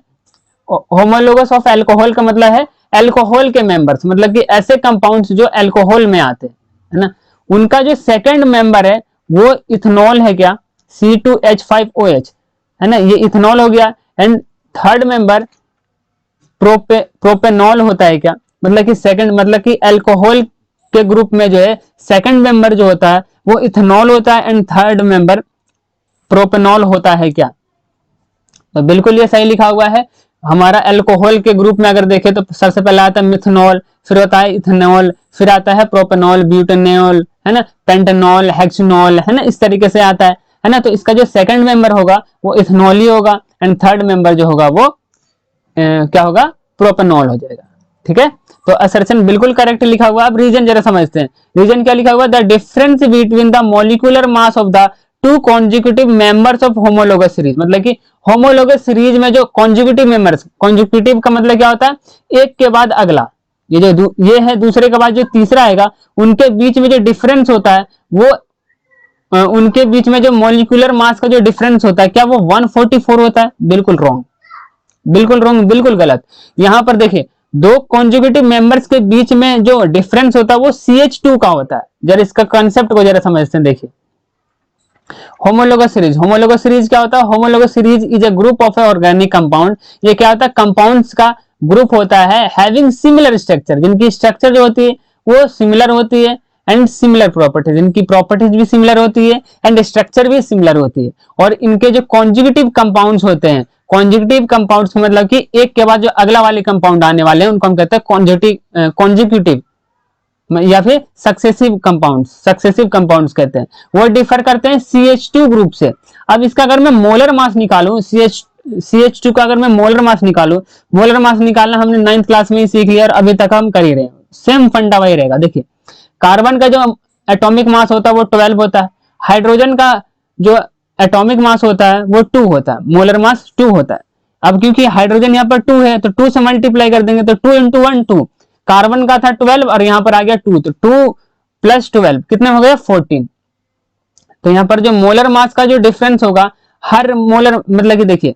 होमोलोगस ऑफ एल्कोहल का मतलब है एल्कोहल के मेंबर्स, मतलब कि ऐसे कंपाउंड्स जो एल्कोहल में आते हैं, है ना, उनका जो सेकंड मेंबर है वो इथेनॉल है क्या, C2H5OH, है ना, ये इथेनॉल हो गया। एंड थर्ड मेंबर प्रोपेनॉल होता है क्या, मतलब कि सेकंड, मतलब कि अल्कोहल के ग्रुप में जो है सेकंड मेंबर जो होता है वो इथेनॉल होता है एंड थर्ड मेंबर प्रोपेनॉल होता है क्या। तो बिल्कुल ये सही लिखा हुआ है। हमारा अल्कोहल के ग्रुप में अगर देखें तो सबसे पहले आता है मिथनॉल, फिर होता है इथेनॉल, फिर आता है प्रोपेनॉल, ब्यूटेनॉल, है ना, पेंटेनॉल, हेक्सेनॉल, है ना, इस तरीके से आता है ना। तो इसका जो सेकंड मेंबर होगा वो इथेनॉल ही होगा एंड थर्ड मेंबर जो होगा वो क्या होगा, प्रोपेनॉल हो जाएगा। ठीक है, तो असर्शन बिल्कुल करेक्ट लिखा हुआ। अब रीजन जरा समझते हैं। रीजन क्या लिखा हुआ, the difference between the molecular mass of the two consecutive members of homologous series, मतलब कि होमोलोगस सीरीज में जो कॉन्जिक्यूटिव मेंबर्स, कॉन्जिक्यूटिव का मतलब क्या होता है, एक के बाद अगला, ये जो ये है दूसरे के बाद जो तीसरा आएगा, उनके बीच में जो डिफरेंस होता है वो उनके बीच में जो मॉलिक्यूलर मास का जो डिफरेंस होता है क्या वो 144 होता है। बिल्कुल रॉन्ग, बिल्कुल रॉन्ग, बिल्कुल गलत। यहां पर देखिए दो कॉन्जुगेटिव मेंबर्स के बीच में जो डिफरेंस होता है वो CH2 का होता है। जरा इसका कंसेप्ट को जरा समझते हैं। देखिए होमोलोगस सीरीज, होमोलोगस सीरीज क्या होता है, homologous series is a group of organic compound. ये क्या होता है, कंपाउंड्स का ग्रुप होता है हैविंग सिमिलर स्ट्रक्चर, जिनकी स्ट्रक्चर जो होती है वो सिमिलर होती है एंड सिमिलर प्रॉपर्टीज, इनकी प्रॉपर्टीज भी सिमिलर होती है एंड स्ट्रक्चर भी सिमिलर होती है। और इनके जो कॉन्जुगेटिव कंपाउंड्स होते हैं, कॉन्जुगेटिव कंपाउंड्स मतलब कि एक के बाद जो अगला वाले कंपाउंड आने वाले हैं उनको हम कहते हैं कॉन्जुगेटिव या फिर सक्सेसिव कंपाउंड्स, सक्सेसिव कंपाउंड्स कहते हैं। वो डिफर करते हैं CH2 ग्रुप से। अब इसका अगर मैं मोलर मास निकालूं, CH2 का अगर मैं मोलर मास निकालूं, मोलर मास निकालना हमने 9th क्लास में ही सीख लिया और अभी तक हम कर ही रहे हैं, सेम फंडा वही रहेगा। देखिए कार्बन का जो एटॉमिक मास होता है वो 12 होता है, हाइड्रोजन का जो एटॉमिक मास होता है वो 2 होता है, मोलर मास 2 होता है। अब क्योंकि हाइड्रोजन यहाँ पर 2 है तो 2 से मल्टीप्लाई कर देंगे तो 2 इंटू 1 2, कार्बन का था 12 और यहाँ पर आ गया 2, तो 2 प्लस 12 कितने हो गए 14। तो यहाँ पर जो मोलर मास का जो डिफरेंस होगा हर मोलर, मतलब कि देखिए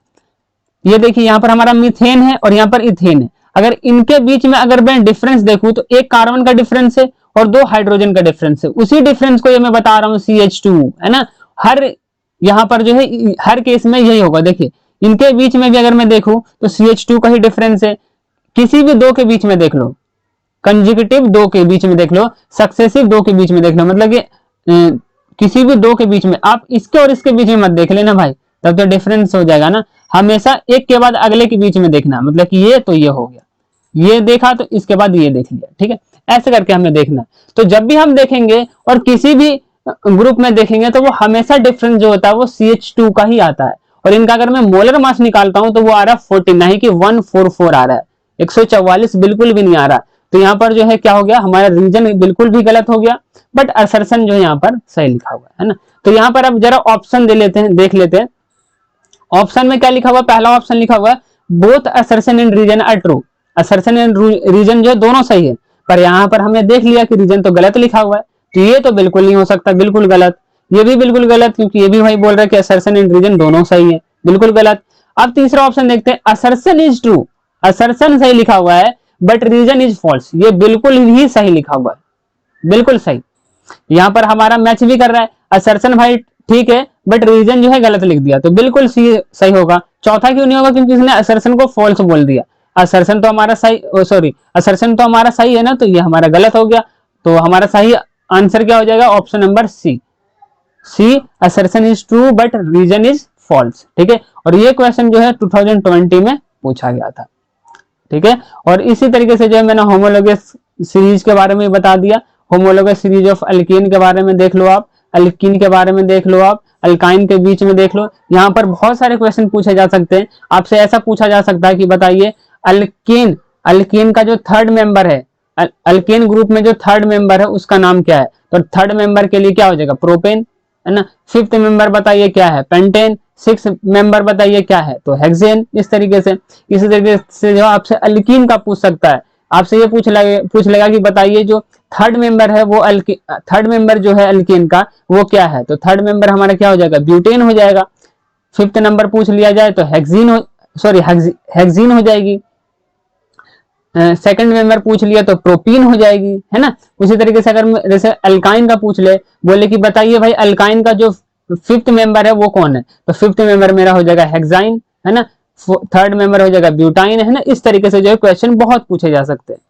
ये देखिए यहाँ पर हमारा मीथेन है और यहाँ पर इथेन है, अगर इनके बीच में अगर मैं डिफरेंस देखूं तो एक कार्बन का डिफरेंस है और 2 हाइड्रोजन का डिफरेंस है, उसी डिफरेंस को ये मैं बता रहा हूँ CH2, है ना। हर यहाँ पर जो है हर केस में यही होगा। देखिए इनके बीच में भी अगर मैं देखूं तो CH2 का ही डिफरेंस है, किसी भी दो के बीच में देख लो, कंजिक्यूटिव दो के बीच में देख लो, सक्सेसिव दो के बीच में देख लो, मतलब कि किसी भी दो के बीच में, आप इसके और इसके बीच में मत देख लेना भाई, तब तो डिफरेंस हो जाएगा ना। हमेशा एक के बाद अगले के बीच में देखना, मतलब कि ये तो ये हो गया, ये देखा तो इसके बाद ये देख लिया, ठीक है, ऐसे करके हमें देखना। तो जब भी हम देखेंगे और किसी भी ग्रुप में देखेंगे तो वो हमेशा डिफरेंस जो होता है वो CH2 का ही आता है। और इनका अगर मैं मोलर मास निकालता हूं तो वो आ रहा है 14, नहीं कि 144 आ रहा है, 144 बिल्कुल भी नहीं आ रहा। तो यहाँ पर जो है क्या हो गया, हमारा रीजन बिल्कुल भी गलत हो गया, बट असर्शन जो है यहाँ पर सही लिखा हुआ है ना। तो यहाँ पर अब जरा ऑप्शन दे लेते हैं, देख लेते हैं ऑप्शन में क्या लिखा हुआ। पहला ऑप्शन लिखा हुआ both assertion and reason are true, assertion and reason जो है दोनों सही है, पर यहाँ पर हमने देख लिया कि रीजन तो गलत लिखा हुआ है, तो ये तो बिल्कुल नहीं हो सकता, बिल्कुल गलत। ये भी बिल्कुल गलत, क्योंकि ये भी भाई बोल रहा है कि असर्शन एंड रीजन दोनों सही है, बिल्कुल गलत। अब तीसरा ऑप्शन देखते हैं, असर्शन इज ट्रू, असर्शन सही लिखा हुआ है बट रीजन इज फॉल्स, ये बिल्कुल ही सही लिखा हुआ है, बिल्कुल सही। यहाँ पर हमारा मैच भी कर रहा है, असर्शन भाई ठीक है बट रीजन जो है गलत लिख दिया, तो बिल्कुल सही होगा। चौथा क्यों नहीं होगा, क्योंकि इसने असर्शन को फॉल्स बोल दिया, असर्शन तो हमारा सही, सॉरी असर्शन तो हमारा सही है ना, तो ये हमारा गलत हो गया। तो हमारा सही आंसर क्या हो जाएगा, option number C assertion is true but reason is false, ठीक है। और ये क्वेश्चन जो है 2020 में पूछा गया था, ठीक है। और इसी तरीके से जो है मैंने होमोलोगस सीरीज के बारे में बता दिया, होमोलोगस सीरीज ऑफ अल्कीन के बारे में देख लो आप, अल्कीन के बारे में देख लो आप, अल्काइन के बीच में देख लो। यहाँ पर बहुत सारे क्वेश्चन पूछे जा सकते हैं आपसे, ऐसा पूछा जा सकता है कि बताइए अल्कीन, अल्कीन का जो थर्ड मेंबर है, अल्कीन ग्रुप में जो थर्ड मेंबर है उसका नाम क्या है, तो थर्ड मेंबर के लिए क्या हो जाएगा, प्रोपेन, है ना। फिफ्थ मेंबर बताइए क्या है, पेंटेन। सिक्स मेंबर बताइए क्या है, तो हेक्सेन। इस तरीके से जो आपसे अल्कीन का पूछ सकता है, आपसे ये पूछ लेगा कि बताइए जो थर्ड मेंबर है वो थर्ड मेंबर जो है अल्कीन का वो क्या है, तो थर्ड मेंबर हमारा क्या हो जाएगा, ब्यूटेन हो जाएगा। फिफ्थ नंबर पूछ लिया जाए तो हेक्सीन हो जाएगी। सेकंड मेंबर पूछ लिया तो प्रोपीन हो जाएगी, है ना। उसी तरीके से अगर जैसे अल्काइन का पूछ ले, बोले कि बताइए भाई अल्काइन का जो फिफ्थ मेंबर है वो कौन है, तो फिफ्थ मेंबर मेरा हो जाएगा हेक्साइन, है ना। थर्ड मेंबर हो जाएगा ब्यूटाइन, है ना। इस तरीके से जो है क्वेश्चन बहुत पूछे जा सकते हैं,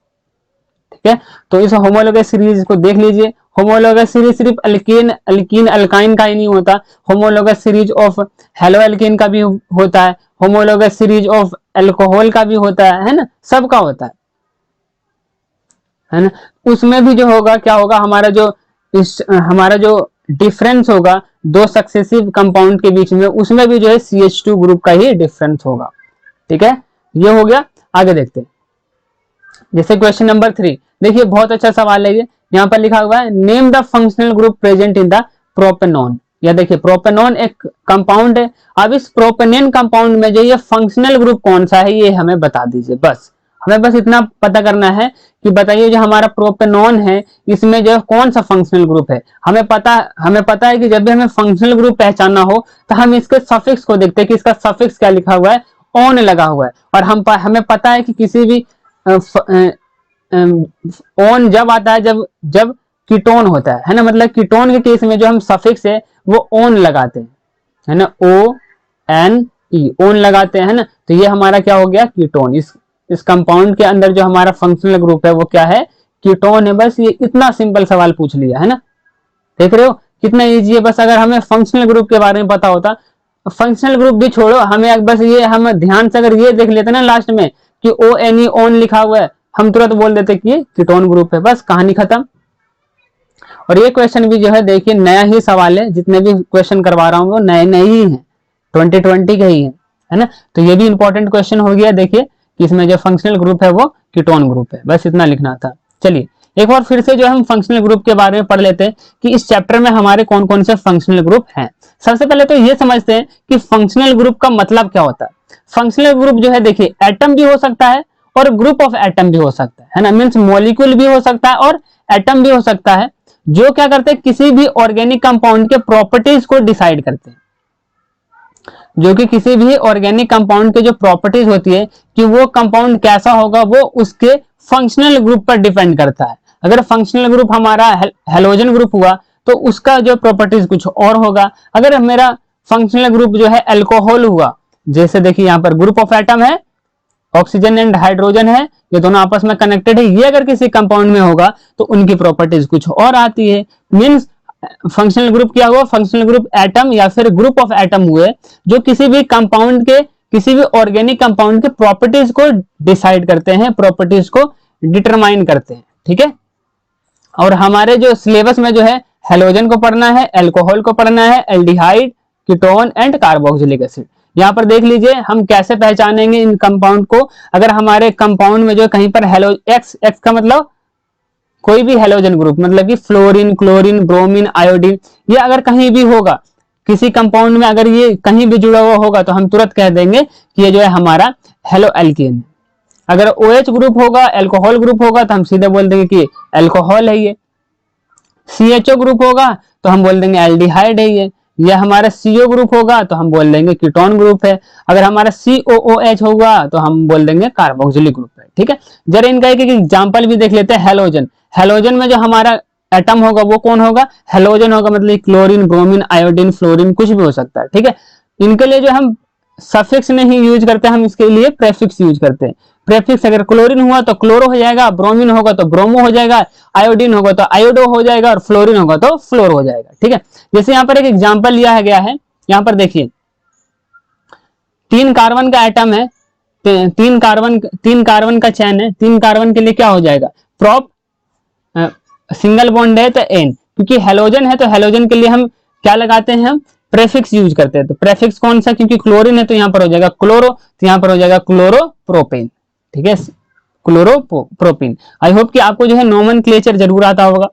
ठीक है। तो इस होमोलोगस सीरीज को देख लीजिए। होमोलोगस सीरीज सिर्फ अल्कीन अल्कीन अल्काइन का ही नहीं होता, homologous series of hello alkyne का भी होता है, होमोलोगस सीरीज ऑफ अल्कोहल का भी होता है ना, सबका होता है ना। उसमें भी जो होगा क्या होगा, हमारा जो डिफरेंस होगा दो सक्सेसिव कंपाउंड के बीच में, उसमें भी जो है CH2 ग्रुप का ही डिफरेंस होगा, ठीक है। ये हो गया। आगे देखते हैं, जैसे क्वेश्चन नंबर 3, देखिए बहुत अच्छा सवाल है ये। यहाँ पर लिखा हुआ है name the functional group present in the propanone. या देखिए प्रोपेनॉन एक कंपाउंड है, अब इस प्रोपेनेन कंपाउंड में जो ये फंक्शनल ग्रुप कौन सा है ये हमें बता दीजिए। बस हमें बस इतना पता करना है कि बताइए जो हमारा प्रोपेनॉन है इसमें जो कौन सा फंक्शनल ग्रुप है। हमें पता है कि जब भी हमें फंक्शनल ग्रुप पहचानना हो तो हम इसके सफिक्स को देखते हैं कि इसका सफिक्स क्या लिखा हुआ है, ऑन लगा हुआ है। और हमें पता है कि किसी भी ऑन जब आता है जब कीटोन होता है ना। मतलब कीटोन के केस में जो हम सफिक्स है वो ऑन लगाते हैं, है ना, ONE ऑन लगाते हैं, है ना। तो ये हमारा क्या हो गया, कीटोन। इस कंपाउंड के अंदर जो हमारा फंक्शनल ग्रुप है वो क्या है, कीटोन है। बस ये इतना सिंपल सवाल पूछ लिया, है ना। देख रहे हो कितना इजी है। बस अगर हमें फंक्शनल ग्रुप के बारे में पता होता, फंक्शनल ग्रुप भी छोड़ो, हमें बस ये हम ध्यान से अगर ये देख लेते ना लास्ट में कि ONE ऑन लिखा हुआ है, हम तुरंत बोल देते कि ये कीटोन ग्रुप है, बस कहानी खत्म। और ये क्वेश्चन भी जो है देखिए नया ही सवाल है, जितने भी क्वेश्चन करवा रहा हूँ वो नए नए ही हैं, 2020 के ही है ना। तो ये भी इंपॉर्टेंट क्वेश्चन हो गया। देखिए कि इसमें जो फंक्शनल ग्रुप है वो कीटोन ग्रुप है, बस इतना लिखना था। चलिए एक बार फिर से जो हम फंक्शनल ग्रुप के बारे में पढ़ लेते हैं कि इस चैप्टर में हमारे कौन कौन से फंक्शनल ग्रुप हैं। सबसे पहले तो ये समझते हैं कि फंक्शनल ग्रुप का मतलब क्या होता है। फंक्शनल ग्रुप जो है देखिए एटम भी हो सकता है और ग्रुप ऑफ एटम भी हो सकता है ना। मीन्स मॉलिक्यूल भी हो सकता है और एटम भी हो सकता है, जो क्या करते हैं किसी भी ऑर्गेनिक कंपाउंड के प्रॉपर्टीज को डिसाइड करते हैं। जो कि किसी भी ऑर्गेनिक कंपाउंड के जो प्रॉपर्टीज होती है कि वो कंपाउंड कैसा होगा वो उसके फंक्शनल ग्रुप पर डिपेंड करता है। अगर फंक्शनल ग्रुप हमारा हेलोजन ग्रुप हुआ तो उसका जो प्रॉपर्टीज कुछ और होगा। अगर मेरा फंक्शनल ग्रुप जो है अल्कोहल हुआ, जैसे देखिए यहाँ पर ग्रुप ऑफ एटम है, ऑक्सीजन एंड हाइड्रोजन है, ये दोनों आपस में कनेक्टेड है, ये अगर किसी कंपाउंड में होगा तो उनकी प्रॉपर्टीज कुछ और आती है। मींस फंक्शनल ग्रुप क्या हुआ, फंक्शनल ग्रुप एटम या फिर ग्रुप ऑफ एटम हुए जो किसी भी कंपाउंड के, किसी भी ऑर्गेनिक कंपाउंड के प्रॉपर्टीज को डिसाइड करते हैं, प्रॉपर्टीज को डिटरमाइन करते हैं, ठीक है। और हमारे जो सिलेबस में जो है हेलोजन को पढ़ना है, अल्कोहल को पढ़ना है, aldehyde, ketone and carboxylic acid. यहाँ पर देख लीजिए हम कैसे पहचानेंगे इन कंपाउंड को। अगर हमारे कंपाउंड में जो कहीं पर एक्स का मतलब कोई भी हेलोजन ग्रुप, मतलब कि फ्लोरीन, क्लोरीन, ब्रोमीन, आयोडीन, ये अगर कहीं भी होगा किसी कंपाउंड में, अगर ये कहीं भी जुड़ा हुआ होगा तो हम तुरंत कह देंगे कि ये जो है हमारा हेलो एल्कीन। अगर OH ग्रुप होगा, अल्कोहल ग्रुप होगा तो हम सीधे बोल देंगे कि अल्कोहल है ये। CHO ग्रुप होगा तो हम बोल देंगे एल्डिहाइड है ये। या हमारा CO ग्रुप होगा तो हम बोल देंगे कीटोन ग्रुप है। अगर हमारा COOH होगा तो हम बोल देंगे कार्बोक्सिलिक ग्रुप है, ठीक है। जरा इनका एक एग्जांपल भी देख लेते हैं। हेलोजन, हेलोजन में जो हमारा एटम होगा वो कौन होगा, हेलोजन होगा। मतलब क्लोरीन, ब्रोमीन, आयोडीन, फ्लोरीन कुछ भी हो सकता है, ठीक है। इनके लिए जो हम सफिक्स नहीं यूज करते, हम इसके लिए प्रेफिक्स यूज करते हैं। प्रेफिक्स अगर क्लोरीन हुआ तो क्लोरो हो जाएगा, ब्रोमीन होगा तो ब्रोमो हो जाएगा, आयोडीन होगा तो आयोडो हो जाएगा और फ्लोरीन होगा तो फ्लोर हो जाएगा, ठीक है। जैसे यहाँ पर एक एग्जांपल लिया गया है, यहाँ पर देखिए 3 कार्बन का एटम है, 3 कार्बन का चैन है। 3 कार्बन के लिए क्या हो जाएगा, प्रोप, सिंगल बॉन्ड है तो एन, क्योंकि हेलोजन है तो हेलोजन के लिए हम क्या लगाते हैं, हम प्रेफिक्स यूज करते हैं। तो प्रेफिक्स कौन सा, क्योंकि क्लोरीन है तो यहाँ पर हो जाएगा क्लोरो, तो यहाँ पर हो जाएगा क्लोरोप्रोपेन, ठीक है, क्लोरोप्रोपिन। आई होप कि आपको जो है नोमेनक्लेचर जरूर आता होगा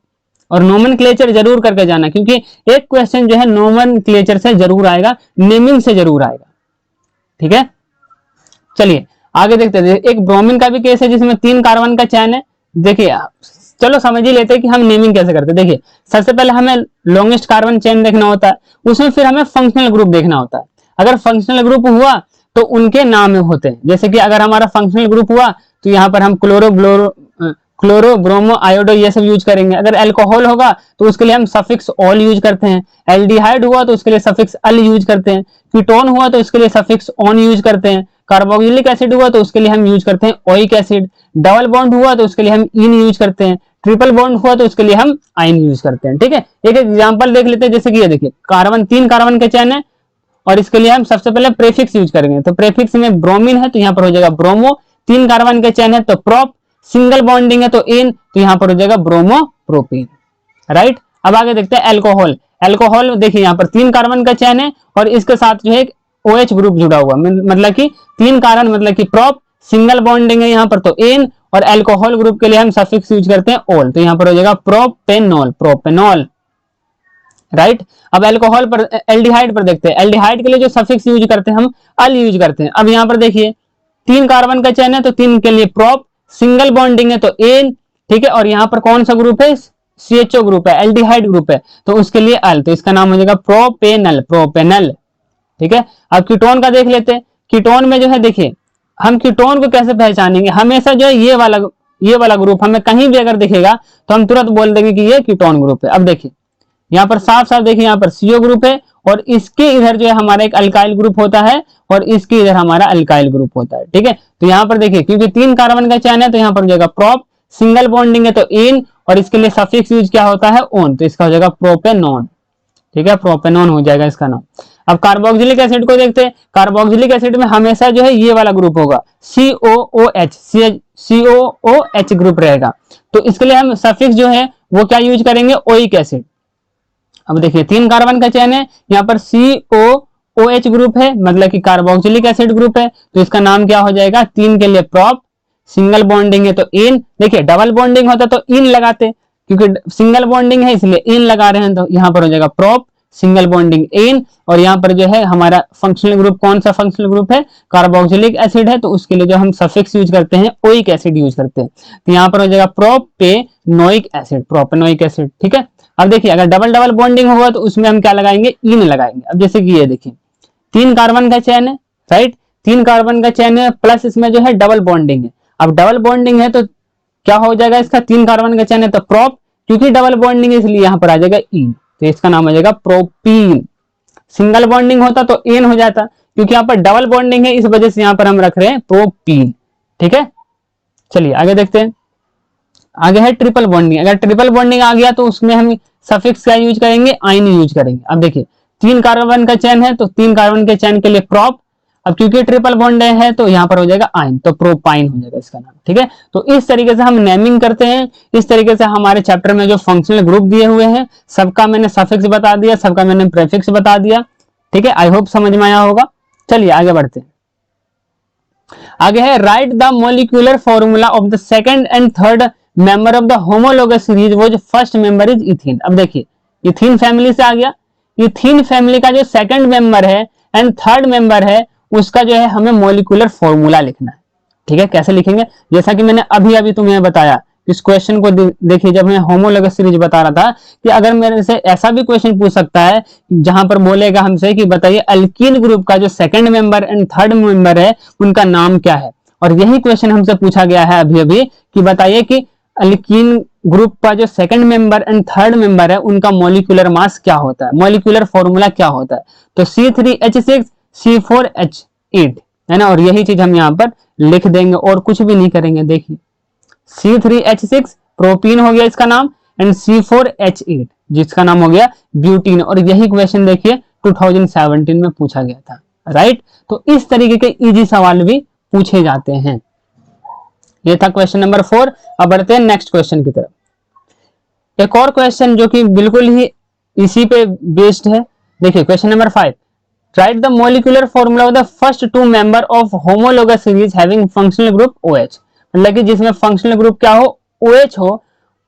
और नोमेनक्लेचर जरूर करके जाना, क्योंकि एक क्वेश्चन जो है नोमेनक्लेचर से जरूर आएगा, नेमिंग से जरूर आएगा, ठीक है। चलिए आगे देखते हैं। एक ब्रोमीन का भी केस है जिसमें 3 कार्बन का चैन है। देखिए चलो समझ ही लेते हैं कि हम नेमिंग कैसे करते हैं। देखिए सबसे पहले हमें लॉन्गेस्ट कार्बन चेन देखना होता है, उसमें फिर हमें फंक्शनल ग्रुप देखना होता है। अगर फंक्शनल ग्रुप हुआ तो उनके नाम होते हैं। जैसे कि अगर हमारा फंक्शनल ग्रुप हुआ तो यहाँ पर हम क्लोरो ब्रोमो आयोडो ये सब यूज करेंगे। अगर अल्कोहल होगा तो उसके लिए हम सफिक्स ऑल यूज करते हैं। एल्डिहाइड हुआ तो उसके लिए सफिक्स अल यूज करते हैं। कीटोन हुआ तो उसके लिए सफिक्स ऑन यूज करते हैं। कार्बोक्सिलिक एसिड हुआ तो उसके लिए हम यूज करते हैं ओइक एसिड। डबल बॉन्ड हुआ तो उसके लिए हम इन यूज करते हैं। ट्रिपल बॉन्ड हुआ तो उसके लिए हम आइन यूज करते हैं। ठीक है, एक एग्जांपल देख लेते हैं। जैसे कि ये देखिए, कार्बन 3 कार्बन के चैन है और इसके लिए हम सबसे पहले प्रेफिक्स यूज करेंगे। तो प्रेफिक्स में ब्रोमीन है तो यहाँ पर हो जाएगा ब्रोमो। 3 कार्बन के चैन है तो प्रोप। सिंगल बॉन्डिंग है तो एन, तो यहाँ पर हो जाएगा ब्रोमो प्रोपीन। राइट, अब आगे देखते हैं अल्कोहल। अल्कोहल देखिए यहाँ पर 3 कार्बन का चैन है और इसके साथ जो है OH ग्रुप जुड़ा हुआ, मतलब कि 3 कार्बन मतलब कि प्रोप। सिंगल बॉन्डिंग है यहाँ पर तो एन, और अल्कोहल ग्रुप के लिए हम सफिक्स यूज करते हैं ओल, तो यहाँ पर हो जाएगा प्रोपेनॉल, प्रोपेनॉल। राइट, अब अल्कोहल पर, एल्डिहाइड पर देखते हैं। एल्डिहाइड के लिए जो सफिक्स यूज करते हैं हम अल यूज करते हैं। अब यहाँ पर देखिए 3 कार्बन का चैन है तो 3 के लिए प्रोप। सिंगल बॉन्डिंग है तो एन, ठीक है, और यहाँ पर कौन सा ग्रुप है, CHO ग्रुप है, एल्डिहाइड ग्रुप है तो उसके लिए अल, तो इसका नाम हो जाएगा प्रोपेनल, प्रोपेनल। ठीक है, अब कीटोन का देख लेते हैं। कीटोन में जो है देखिए, हम कीटोन को कैसे पहचानेंगे, हमेशा जो है ये वाला ग्रुप हमें कहीं भी अगर दिखेगा तो हम तुरंत बोल देंगे कि ये कीटोन ग्रुप है। अब देखिए यहाँ पर साफ साफ देखिए, यहाँ पर CO ग्रुप है और इसके इधर जो है हमारा एक अल्काइल ग्रुप होता है और इसके इधर हमारा अल्काइल ग्रुप होता है। ठीक है, तो यहाँ पर देखिए क्योंकि 3 कार्बन का चैन है तो यहाँ पर हो जाएगा प्रोप। सिंगल बॉन्डिंग है तो इन, और इसके लिए सफिक्स यूज क्या होता है, ओन, तो इसका हो जाएगा प्रोपेनॉन। ठीक है, प्रोपेनॉन हो जाएगा इसका नाम। अब कार्बोक्सिलिक एसिड को देखते हैं। कार्बोक्सिलिक एसिड में हमेशा जो है ये वाला ग्रुप होगा, COOH ग्रुप रहेगा, तो इसके लिए हम सफिक्स जो है वो क्या यूज करेंगे, ओइक एसिड। अब देखिए 3 कार्बन का चैन है, यहाँ पर COOH ग्रुप है मतलब कि कार्बोक्सिलिक एसिड ग्रुप है, तो इसका नाम क्या हो जाएगा, 3 के लिए प्रोप। सिंगल बॉन्डिंग है तो इन, देखिए डबल बॉन्डिंग होता तो इन लगाते, क्योंकि सिंगल बॉन्डिंग है इसलिए इन लगा रहे हैं, तो यहाँ पर हो जाएगा प्रोप, सिंगल बॉन्डिंग इन। और यहाँ पर जो है हमारा फंक्शनल ग्रुप कौन सा फंक्शनल ग्रुप है, कार्बोक्सिलिक एसिड है, तो उसके लिए जो हम सफिक्स यूज करते हैं ओइक एसिड यूज करते हैं, तो यहाँ पर हो जाएगा प्रोपेनोइक एसिड, प्रोपेनोइक एसिड। ठीक है, अब देखिए अगर डबल डबल बॉन्डिंग होगा तो उसमें हम क्या लगाएंगे, इन लगाएंगे। अब जैसे कि ये देखिए 3 कार्बन का चैन है, राइट, 3 कार्बन का चैन है प्लस इसमें जो है डबल बॉन्डिंग है। अब डबल बॉन्डिंग है तो क्या हो जाएगा इसका, 3 कार्बन का चैन है तो प्रोप, क्योंकि डबल बॉन्डिंग है इसलिए यहाँ पर आ जाएगा इन, तो इसका नाम हो जाएगा प्रोपीन। सिंगल बॉन्डिंग होता तो एन हो जाता, क्योंकि यहाँ पर डबल बॉन्डिंग है इस वजह से यहाँ पर हम रख रहे हैं प्रोपीन। ठीक है, चलिए आगे देखते हैं। आगे है ट्रिपल बॉन्डिंग। अगर ट्रिपल बॉन्डिंग आ गया तो उसमें हम सफिक्स क्या यूज करेंगे, आइन यूज करेंगे। अब देखिए 3 कार्बन का चैन है तो 3 कार्बन के चैन के लिए प्रोप। अब क्योंकि ट्रिपल बॉन्ड है तो यहाँ पर हो जाएगा आइन, तो प्रोपाइन हो जाएगा इसका नाम। ठीक है, तो इस तरीके से हम नेमिंग करते हैं। इस तरीके से हमारे चैप्टर में जो फंक्शनल ग्रुप दिए हुए हैं सबका मैंने सफिक्स बता दिया, सबका मैंने प्रेफिक्स बता दिया। ठीक है, आई होप समझ में आया होगा। चलिए आगे बढ़ते हैं। आगे है right the molecular formula of the second and third member of the homologous series वो जो फर्स्ट मेंबर इज इथीन। अब देखिए इथीन फैमिली से आ गया, इथीन फैमिली का जो सेकंड मेंबर है एंड थर्ड मेंबर है उसका जो है हमें मोलिकुलर फॉर्मूला लिखना है। ठीक है, कैसे लिखेंगे, जैसा कि मैंने अभी अभी तुम्हें बताया, इस क्वेश्चन को देखिए, जब मैं होमोलोगस सीरीज बता रहा था कि अगर मेरे से ऐसा भी क्वेश्चन पूछ सकता है जहां पर बोलेगा हमसे कि बताइए अल्कीन ग्रुप का जो second member and third member है उनका नाम क्या है, और यही क्वेश्चन हमसे पूछा गया है अभी अभी कि बताइए कि अल्कीन ग्रुप का जो second member and third member है उनका मॉलिक्यूलर मास क्या होता है, मॉलिक्यूलर फॉर्मूला क्या होता है। तो C3H6 C4H8 है ना, और यही चीज हम यहाँ पर लिख देंगे और कुछ भी नहीं करेंगे। देखिए C3H6 प्रोपीन हो गया इसका नाम, एंड C4H8 जिसका नाम हो गया ब्यूटीन, और यही क्वेश्चन देखिए 2017 में पूछा गया था। राइट, तो इस तरीके के इजी सवाल भी पूछे जाते हैं। ये था क्वेश्चन नंबर 4। अब बढ़ते हैं नेक्स्ट क्वेश्चन की तरफ। एक और क्वेश्चन जो कि बिल्कुल ही इसी पे बेस्ड है। देखिए question number 5, right the molecular formula of the first 2 member of homologous series having functional group OH। मतलब कि जिसमें फंक्शनल ग्रुप क्या हो, OH हो,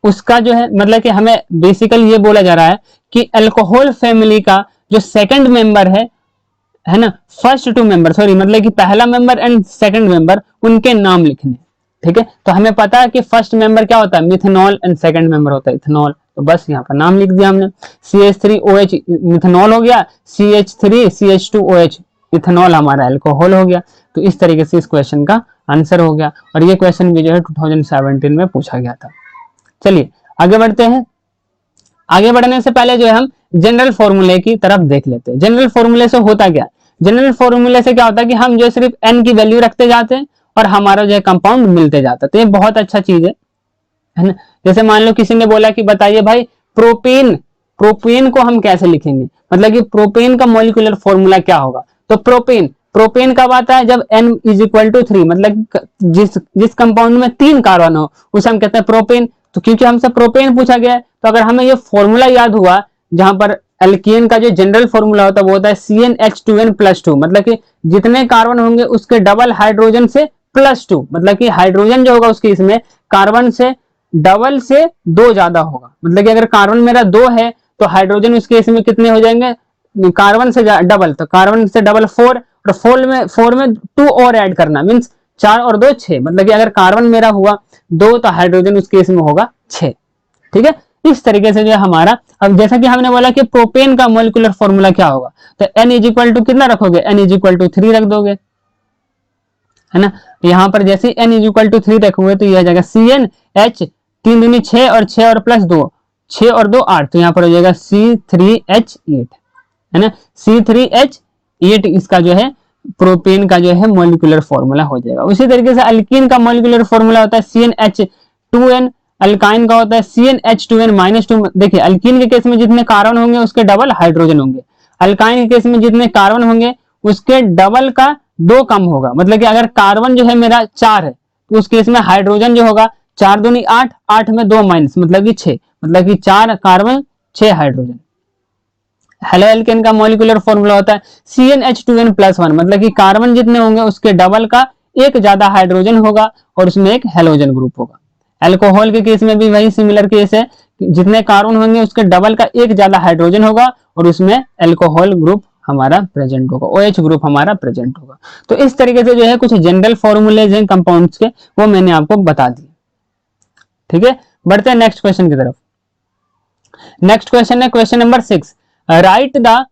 उसका जो है मतलब कि हमें बेसिकली ये बोला जा रहा है कि अल्कोहल फैमिली का जो सेकंड मेंबर है ना, फर्स्ट 2 मेंबर, सॉरी मतलब कि पहला मेंबर एंड सेकंड मेंबर उनके नाम लिखने। ठीक है, तो हमें पता है कि फर्स्ट मेंबर क्या होता है, मिथेनॉल, एंड सेकंड मेंबर होता है इथेनॉल, तो बस यहाँ पर नाम लिख दिया हमने। CH3OH मिथेनॉल हो गया, CH3CH2OH इथेनॉल हमारा अल्कोहल हो गया। तो इस तरीके से इस क्वेश्चन का आंसर हो गया, और ये क्वेश्चन भी जो है 2017 में पूछा गया था। चलिए आगे बढ़ते हैं। आगे बढ़ने से पहले जो है हम जनरल फॉर्मूले की तरफ देख लेते हैं। जनरल फॉर्मूले से होता क्या, जनरल फॉर्मूले से क्या होता है कि हम जो सिर्फ n की वैल्यू रखते जाते हैं और हमारा जो है कंपाउंड मिलते जाता है। तो ये बहुत अच्छा चीज है ना। जैसे मान लो किसी ने बोला कि बताइए भाई प्रोपेन, प्रोपेन को हम कैसे लिखेंगे, मतलब कि प्रोपेन का मॉलिक्यूलर फॉर्मूला क्या होगा। तो प्रोपेन, प्रोपेन कब आता है, जब n इज इक्वल टू 3, मतलब जिस कंपाउंड में 3 कार्बन हो उसे हम कहते हैं प्रोपेन। तो क्योंकि हमसे प्रोपेन पूछा गया है, तो अगर हमें ये फॉर्मूला याद हुआ, जहां पर एल्केन का जो जनरल फॉर्मूला होता है वो होता है CnH2n+2, मतलब कि जितने कार्बन होंगे उसके डबल हाइड्रोजन से +2, मतलब कि हाइड्रोजन जो होगा उसके इसमें कार्बन से डबल से 2 ज्यादा होगा। मतलब कि अगर कार्बन मेरा 2 है तो हाइड्रोजन उसके इसमें कितने हो जाएंगे, कार्बन से डबल, तो कार्बन से डबल 4, और 4 में 2 और ऐड करना, मीन्स 4 और 2 6, मतलब कि अगर कार्बन मेरा हुआ 2 तो हाइड्रोजन उसके इसमें होगा 6। ठीक है, इस तरीके से जो है हमारा, अब जैसा कि हमने बोला कि प्रोपेन का मॉलिक्यूलर फॉर्मूला क्या होगा, तो n इज इक्वल टू कितना रखोगे, n इज इक्वल टू 3 रख दोगे, है ना। यहाँ पर जैसे n इज इक्वल टू 3 रखोगे तो यह आ जाएगा CnH, 3 दूनी 6 और 6 और प्लस 2, 6 और 2 8, तो यहाँ पर हो जाएगा C3H8, है ना। C3H8 इसका जो है प्रोपेन का जो है मॉलिक्यूलर फॉर्मूला हो जाएगा। उसी तरीके से अल्कीन का मॉलिक्यूलर फॉर्मूला होता है CnH2n, अल्काइन का होता है CnH2n-2। देखिए अल्कीन के केस में जितने कार्बन होंगे उसके डबल हाइड्रोजन होंगे, अल्काइन के केस में जितने कार्बन होंगे उसके डबल का 2 कम होगा। मतलब कि अगर कार्बन जो है मेरा 4 है तो उस केस में हाइड्रोजन जो होगा 4 दूनी 8, 8 में 2 माइनस, मतलब कि 6, मतलब कि 4 कार्बन 6 हाइड्रोजन। हेलो एल्केन का मॉलिक्यूलर फॉर्मूला होता है CnH2n+1, मतलब कि कार्बन जितने होंगे उसके डबल का एक ज्यादा हाइड्रोजन होगा और उसमें एक हेलोजन ग्रुप होगा। अल्कोहल के केस में भी वही सिमिलर केस है, जितने कार्बन होंगे उसके डबल का एक ज्यादा हाइड्रोजन होगा और उसमें अल्कोहल ग्रुप हमारा प्रेजेंट होगा, OH ग्रुप हमारा प्रेजेंट होगा। तो इस तरीके से जो है कुछ जनरल फॉर्मूलेज हैं कंपाउंड्स के, वो मैंने आपको बता दिए। ठीक है, बढ़ते हैं नेक्स्ट क्वेश्चन की तरफ। नेक्स्ट क्वेश्चन है question number 6, right the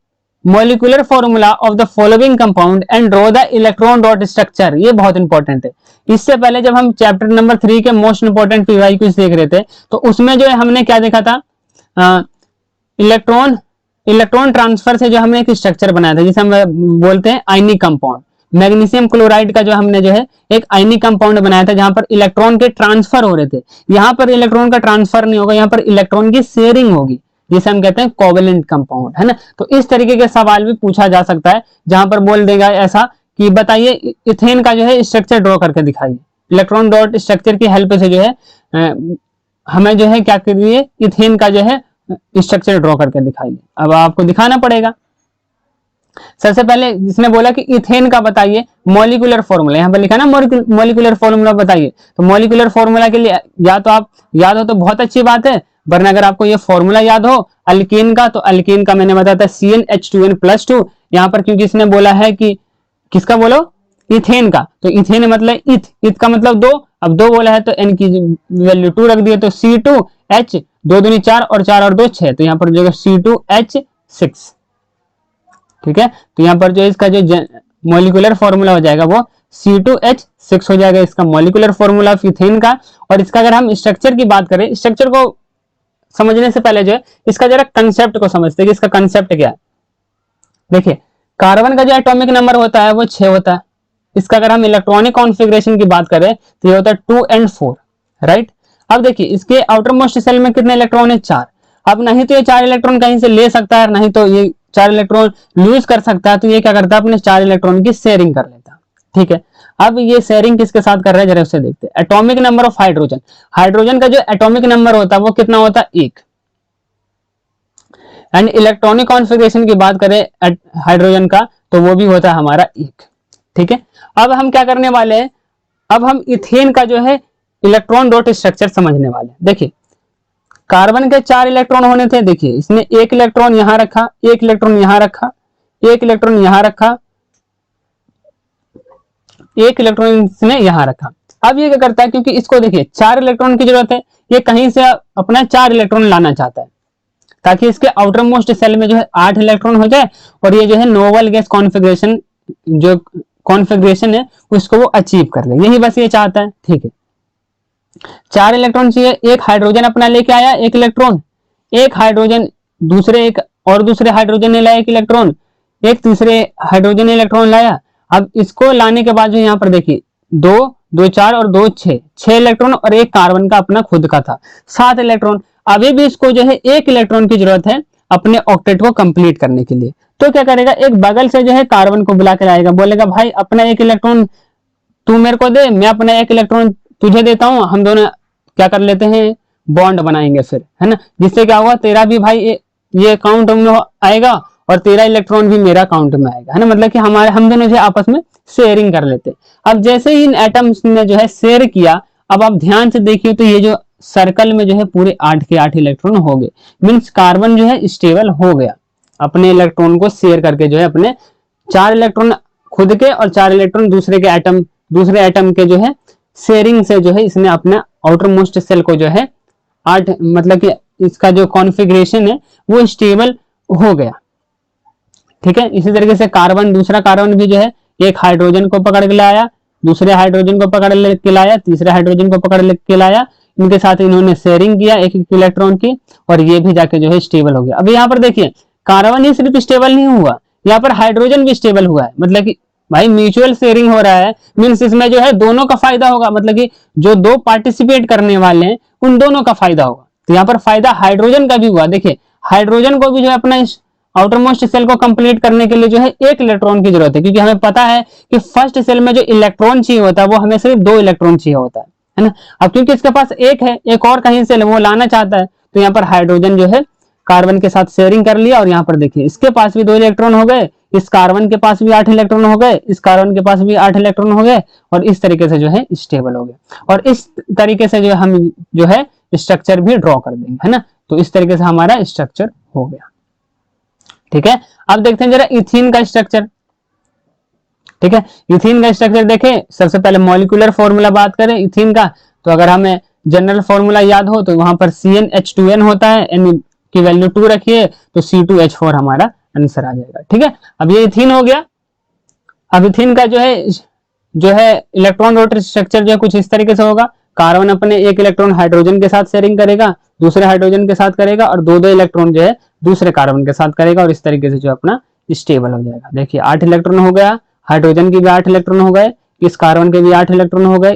molecular formula of the following compound and draw the electron dot structure. ये बहुत इंपॉर्टेंट है। इससे पहले जब हम चैप्टर नंबर 3 के मोस्ट इंपॉर्टेंट पीवाईक्यूज देख रहे थे तो उसमें जो है हमने क्या देखा था, इलेक्ट्रॉन ट्रांसफर से जो हमने एक स्ट्रक्चर बनाया था जिसे हम बोलते हैं आयनिक कंपाउंड। मैग्नीशियम क्लोराइड का जो हमने जो है एक आयनिक कंपाउंड बनाया था जहां पर इलेक्ट्रॉन के ट्रांसफर हो रहे थे। यहाँ पर इलेक्ट्रॉन का ट्रांसफर नहीं होगा, यहाँ पर इलेक्ट्रॉन की शेयरिंग होगी, जिसे हम कहते हैं कोवेलेंट कंपाउंड, है ना। तो इस तरीके के सवाल भी पूछा जा सकता है जहां पर बोल देगा ऐसा कि बताइए इथेन का जो है स्ट्रक्चर ड्रॉ करके दिखाइए। इलेक्ट्रॉन डॉट स्ट्रक्चर की हेल्प से जो है हमें जो है क्या करिए, इथेन का जो है स्ट्रक्चर ड्रॉ करके दिखाइए। अब आपको दिखाना पड़ेगा। सबसे पहले जिसने बोला कि इथेन का बताइए मॉलिक्यूलर फॉर्मूला, यहाँ पर लिखा ना मॉलिक्यूलर फॉर्मूला बताइए, तो मॉलिक्यूलर फॉर्मूला के लिए या तो आप याद हो तो बहुत अच्छी बात है, वरना अगर आपको ये फॉर्मूला याद हो अल्कीन का, तो अल्कीन का मैंने बताया था CnH2n+2। यहाँ पर क्योंकि इसने बोला है कि किसका बोलो, इथेन का, तो इथेन मतलब इथ का मतलब 2, अब 2 बोला है तो n की वैल्यू 2 रख दिए, तो C2H, 2 दूनी 4 और 4 और 2 6, तो यहाँ पर जो C2H6। ठीक है, तो यहाँ पर जो इसका जो मॉलिक्यूलर फॉर्मूला हो जाएगा वो C2H6 हो जाएगा, इसका मॉलिक्यूलर फॉर्मूला ऑफ इथेन का। और इसका अगर हम स्ट्रक्चर की बात करें, स्ट्रक्चर को समझने से पहले जो है इसका जरा कंसेप्ट को समझते हैं कि इसका कंसेप्ट क्या है। देखिए कार्बन का जो एटॉमिक नंबर होता है वो 6 होता है। इसका अगर हम इलेक्ट्रॉनिक कॉन्फ़िगरेशन की बात करें तो ये होता है 2 and 4, राइट। अब देखिए इसके आउटर मोस्ट सेल में कितने इलेक्ट्रॉन है, 4। अब नहीं तो ये 4 इलेक्ट्रॉन कहीं से ले सकता है, नहीं तो ये 4 इलेक्ट्रॉन लूज कर सकता है, तो ये क्या करता है अपने 4 इलेक्ट्रॉन की शेयरिंग कर लेता है। ठीक है, अब ये शेयरिंग किसके साथ कर रहा है जरा उससे देखते हैं। Atomic number of hydrogen, hydrogen का जो एटॉमिक नंबर होता है वो कितना होता है, 1। एंड इलेक्ट्रॉनिक कॉन्फ़िगरेशन की बात करें हाइड्रोजन का तो वो भी होता है हमारा 1। ठीक है, अब हम क्या करने वाले हैं, अब हम इथेन का जो है इलेक्ट्रॉन डॉट स्ट्रक्चर समझने वाले हैं। देखिए कार्बन के 4 इलेक्ट्रॉन होने थे, देखिए इसने 1 इलेक्ट्रॉन यहां रखा, 1 इलेक्ट्रॉन यहां रखा, 1 इलेक्ट्रॉन यहां रखा, 1 इलेक्ट्रॉन इसने यहां रखा। अब ये क्या करता है, क्योंकि इसको देखिए 4 इलेक्ट्रॉन की जरूरत है, ये कहीं से अपना 4 इलेक्ट्रॉन लाना चाहता है ताकि इसके आउटर मोस्ट सेल में जो है 8 इलेक्ट्रॉन हो जाए और ये जो है नोबल गैस कॉन्फ़िगरेशन जो कॉन्फ़िगरेशन है उसको वो अचीव कर ले, यही बस ये चाहता है। ठीक है, 4 इलेक्ट्रॉन चाहिए, एक हाइड्रोजन अपना लेके आया एक इलेक्ट्रॉन, एक हाइड्रोजन दूसरे हाइड्रोजन ने लाया एक इलेक्ट्रॉन, एक तीसरे हाइड्रोजन ने इलेक्ट्रॉन लाया। अब इसको लाने के बाद जो यहाँ पर देखिए 2 2 4 और 2 6 इलेक्ट्रॉन और एक कार्बन का अपना खुद का था 7 इलेक्ट्रॉन। अभी भी इसको जो है एक इलेक्ट्रॉन की जरूरत है अपने ऑक्टेट को कंप्लीट करने के लिए। तो क्या करेगा, एक बगल से जो है कार्बन को बुला कर आएगा, बोलेगा भाई अपना एक इलेक्ट्रॉन तू मेरे को दे, मैं अपना एक इलेक्ट्रॉन तुझे देता हूं, हम दोनों क्या कर लेते हैं, बॉन्ड बनाएंगे फिर, है ना। जिससे क्या हुआ, तेरा भी भाई ये काउंट में आएगा और तेरा इलेक्ट्रॉन भी मेरा काउंट में आएगा, है ना। मतलब कि हम दोनों जो आपस में शेयरिंग कर लेते। अब जैसे ही इन एटम्स ने जो है शेयर किया, अब आप ध्यान से देखिए तो ये जो सर्कल में जो है पूरे 8 के 8 इलेक्ट्रॉन हो गए, मीन्स कार्बन जो है स्टेबल हो गया अपने इलेक्ट्रॉन को शेयर करके, जो है अपने 4 इलेक्ट्रॉन खुद के और 4 इलेक्ट्रॉन दूसरे एटम के जो है शेयरिंग से जो है इसने अपना आउटर मोस्ट सेल को जो है 8, मतलब कि इसका जो कॉन्फ़िगरेशन है वो स्टेबल हो गया। ठीक है, इसी तरीके से दूसरा कार्बन भी जो है एक हाइड्रोजन को पकड़ के लाया, दूसरे हाइड्रोजन को पकड़ के लाया, तीसरे हाइड्रोजन को पकड़ के लाया, इनके साथ इन्होंने शेयरिंग किया एक इलेक्ट्रॉन की और ये भी जाके जो है स्टेबल हो गया। अब यहाँ पर देखिए कार्बन ही सिर्फ स्टेबल नहीं हुआ, यहाँ पर हाइड्रोजन भी स्टेबल हुआ है। मतलब कि भाई म्यूचुअल शेयरिंग हो रहा है, मीन्स इसमें जो है दोनों का फायदा होगा, मतलब कि जो दो पार्टिसिपेट करने वाले हैं उन दोनों का फायदा होगा। तो यहाँ पर फायदा हाइड्रोजन का भी हुआ। देखिए हाइड्रोजन को भी जो है अपना इस आउटर मोस्ट सेल को कंप्लीट करने के लिए जो है एक इलेक्ट्रॉन की जरूरत है, क्योंकि हमें पता है कि फर्स्ट सेल में जो इलेक्ट्रॉन चाहिए होता है वो हमें सिर्फ 2 इलेक्ट्रॉन चाहिए होता है ना। अब क्योंकि इसके पास एक है, एक और कहीं से वो लाना चाहता है, तो यहाँ पर हाइड्रोजन जो है कार्बन के साथ शेयरिंग कर लिया और यहाँ पर देखिए इसके पास भी 2 इलेक्ट्रॉन हो गए, इस कार्बन के पास भी 8 इलेक्ट्रॉन हो गए, इस कार्बन के पास भी 8 इलेक्ट्रॉन हो गए और इस तरीके से जो है स्टेबल हो गए। और इस तरीके से जो हम जो है स्ट्रक्चर भी ड्रॉ कर देंगे, है ना। तो इस तरीके से हमारा स्ट्रक्चर हो गया। ठीक है, अब देखते हैं जरा इथीन का स्ट्रक्चर। ठीक है, इथीन का स्ट्रक्चर देखें, सबसे पहले मॉलिक्यूलर फॉर्मूला बात करें इथीन का, तो अगर हमें जनरल फॉर्मूला याद हो तो वहां पर CnH2n होता है, n की वैल्यू 2 रखिए तो C2H4 हमारा आंसर आ जाएगा। ठीक है, अब ये इथीन हो गया। अब इथीन का जो है इलेक्ट्रॉन रोटेट स्ट्रक्चर जो है कुछ इस तरीके से होगा। कार्बन अपने एक इलेक्ट्रॉन हाइड्रोजन के साथ शेयरिंग करेगा, दूसरे हाइड्रोजन के साथ करेगा और 2 इलेक्ट्रॉन जो है दूसरे कार्बन के साथ करेगा और इस तरीके से जो अपना स्टेबल हो जाएगा। देखिए 8 इलेक्ट्रॉन हो गया, हाइड्रोजन के भी 8 इलेक्ट्रॉन हो गए, इस कार्बन के भी 8 इलेक्ट्रॉन हो गए,